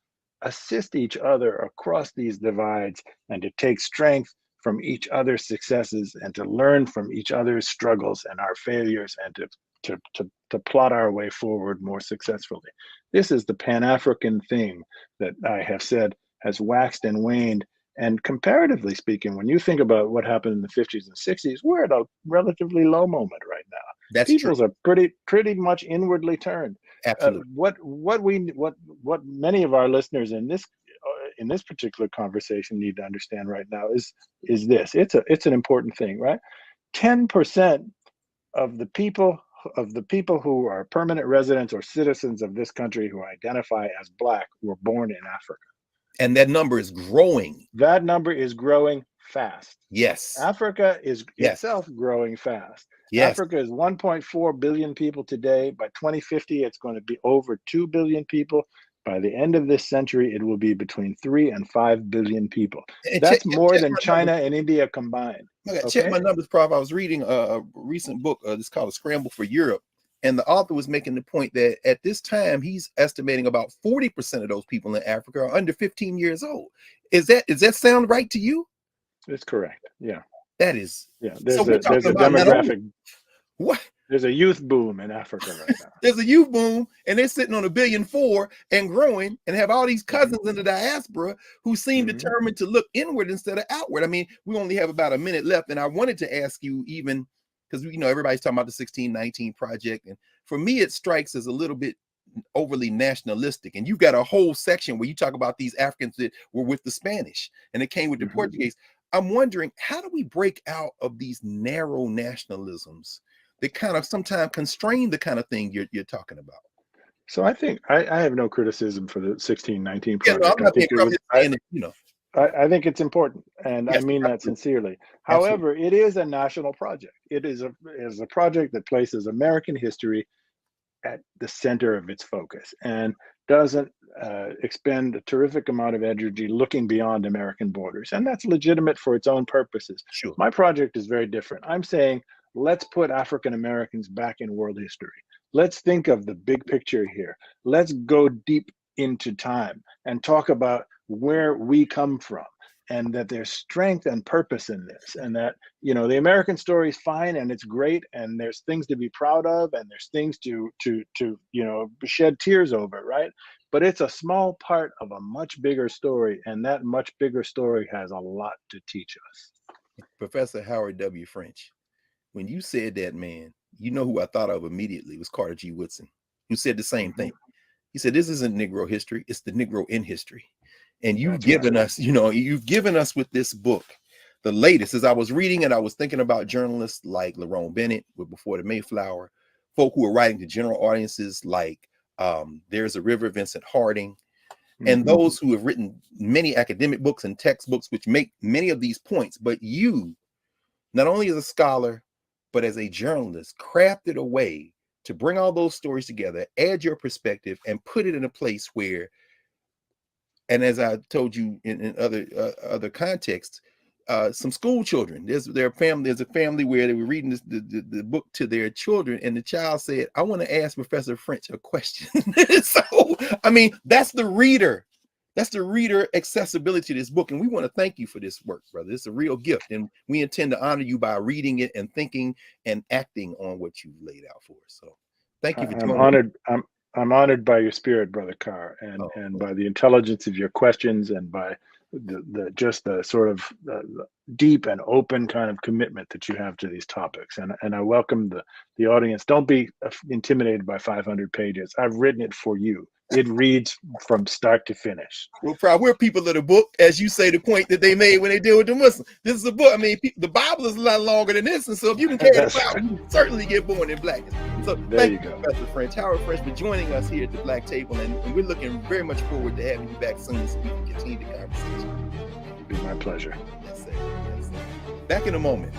Speaker 2: assist each other across these divides and to take strength from each other's successes and to learn from each other's struggles and our failures and to plot our way forward more successfully. This is the Pan-African thing that I have said has waxed and waned. And comparatively speaking, when you think about what happened in the 50s and 60s, we're at a relatively low moment right now.
Speaker 1: That's
Speaker 2: Peoples
Speaker 1: true.
Speaker 2: are pretty much inwardly turned.
Speaker 1: Absolutely.
Speaker 2: What many of our listeners in this particular conversation need to understand right now is this. It's an important thing, right? 10% of the people who are permanent residents or citizens of this country who identify as Black were born in Africa.
Speaker 1: And that number is growing.
Speaker 2: That number is growing fast.
Speaker 1: Yes.
Speaker 2: Africa is itself growing fast.
Speaker 1: Yes.
Speaker 2: Africa is 1.4 billion people today. By 2050, it's going to be over 2 billion people. By the end of this century, it will be between 3 and 5 billion people. That's more than China and India combined.
Speaker 1: Okay? Check my numbers, Prof. I was reading a recent book. It's called A Scramble for Europe. And the author was making the point that at this time, he's estimating about 40% of those people in Africa are under 15 years old. Does that sound right to you?
Speaker 2: It's correct. Yeah.
Speaker 1: That is.
Speaker 2: Yeah. There's a demographic.
Speaker 1: What?
Speaker 2: There's a youth boom in Africa right now.
Speaker 1: There's a youth boom, and they're sitting on 1.4 billion and growing, and have all these cousins in the diaspora who seem determined to look inward instead of outward. I mean, we only have about a minute left, and I wanted to ask you, even because everybody's talking about the 1619 Project, and for me, it strikes as a little bit overly nationalistic. And you got a whole section where you talk about these Africans that were with the Spanish and it came with the Portuguese. I'm wondering, how do we break out of these narrow nationalisms that kind of sometimes constrain the kind of thing you're talking about?
Speaker 2: So I think I have no criticism for the 1619 Project. I think it's important, and I mean that sincerely. However, it is a national project. It is a project that places American history at the center of its focus and doesn't expend a terrific amount of energy looking beyond American borders. And that's legitimate for its own purposes.
Speaker 1: Sure.
Speaker 2: My project is very different. I'm saying, let's put African Americans back in world history. Let's think of the big picture here. Let's go deep into time and talk about where we come from, and that there's strength and purpose in this, and that, the American story is fine and it's great, and there's things to be proud of, and there's things to shed tears over, right? But it's a small part of a much bigger story, and that much bigger story has a lot to teach us.
Speaker 1: Professor Howard W. French, when you said that, man, who I thought of immediately was Carter G. Woodson, who said the same thing. He said, this isn't Negro history, it's the Negro in history. And you've given us, you've given us with this book, the latest. As I was reading it, I was thinking about journalists like Lerone Bennett with Before the Mayflower, folk who are writing to general audiences like There's a River, Vincent Harding, and those who have written many academic books and textbooks which make many of these points. But you, not only as a scholar, but as a journalist, crafted a way to bring all those stories together, add your perspective, and put it in a place where, and as I told you in other contexts, some school children, there's a family where they were reading the book to their children, and the child said, I want to ask Professor French a question. So, I mean, that's the reader accessibility to this book. And we want to thank you for this work, brother. It's a real gift. And we intend to honor you by reading it and thinking and acting on what you've laid out for us. So thank you for joining me.
Speaker 2: I'm honored by your spirit, Brother Carr, and by the intelligence of your questions, and by the sort of deep and open kind of commitment that you have to these topics. And I welcome the audience. Don't be intimidated by 500 pages. I've written it for you. It reads from start to finish.
Speaker 1: Well, we're people of the book, as you say, the point that they made when they deal with the Muslims. This is a book. I mean, the Bible is a lot longer than this, and so if you can carry the Bible, you can certainly get born in Blackness. So thank you, Professor French, Howard French, for joining us here at the Black Table, and we're looking very much forward to having you back soon so we can continue the conversation.
Speaker 2: It'd be my pleasure.
Speaker 1: Yes, sir. Yes, sir. Back in a moment.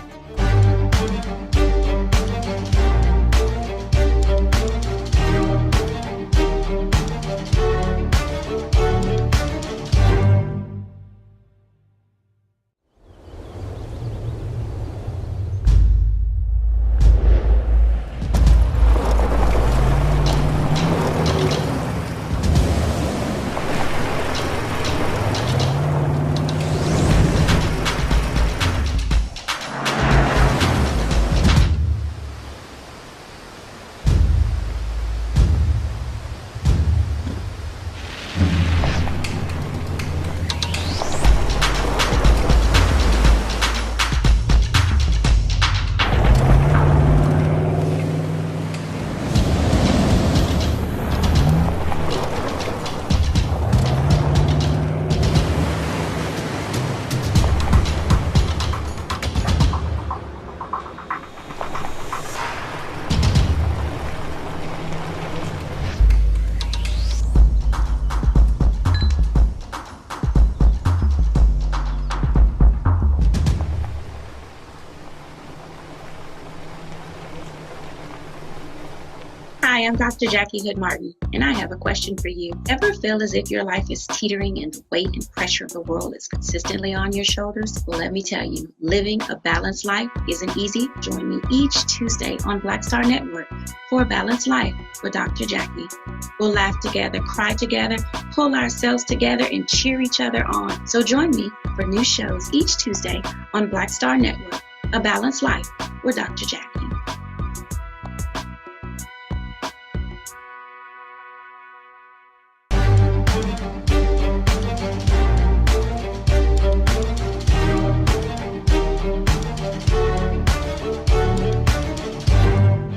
Speaker 15: Hi, I'm Dr. Jackie Hood Martin, and I have a question for you. Ever feel as if your life is teetering and the weight and pressure of the world is consistently on your shoulders? Well, let me tell you, living a balanced life isn't easy. Join me each Tuesday on Black Star Network for A Balanced Life with Dr. Jackie. We'll laugh together, cry together, pull ourselves together, and cheer each other on. So join me for new shows each Tuesday on Black Star Network, A Balanced Life with Dr. Jackie.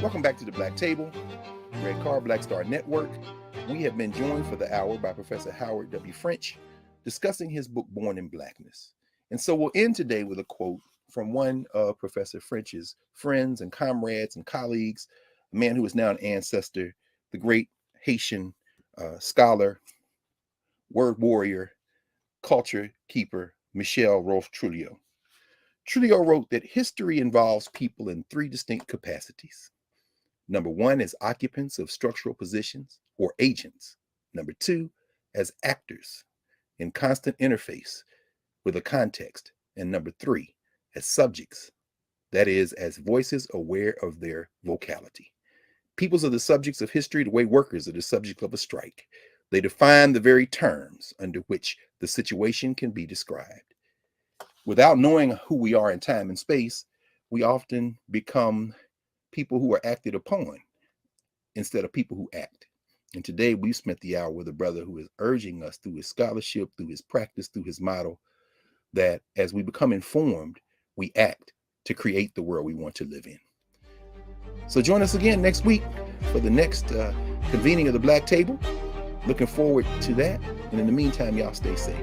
Speaker 1: Welcome back to the Black Table. Greg Carr, Black Star Network. We have been joined for the hour by Professor Howard W. French, discussing his book, Born in Blackness. And so we'll end today with a quote from one of Professor French's friends and comrades and colleagues, a man who is now an ancestor, the great Haitian scholar, word warrior, culture keeper, Michel Rolfe-Trujillo. Trujillo wrote that history involves people in three distinct capacities. Number one, as occupants of structural positions or agents. Number two, as actors in constant interface with a context. And number three, as subjects, that is, as voices aware of their vocality. Peoples are the subjects of history the way workers are the subject of a strike. They define the very terms under which the situation can be described. Without knowing who we are in time and space, we often become people who are acted upon instead of people who act. And today we spent the hour with a brother who is urging us through his scholarship, through his practice, through his model, that as we become informed, we act to create the world we want to live in. So join us again next week for the next convening of the Black Table. Looking forward to that. And in the meantime, y'all stay safe.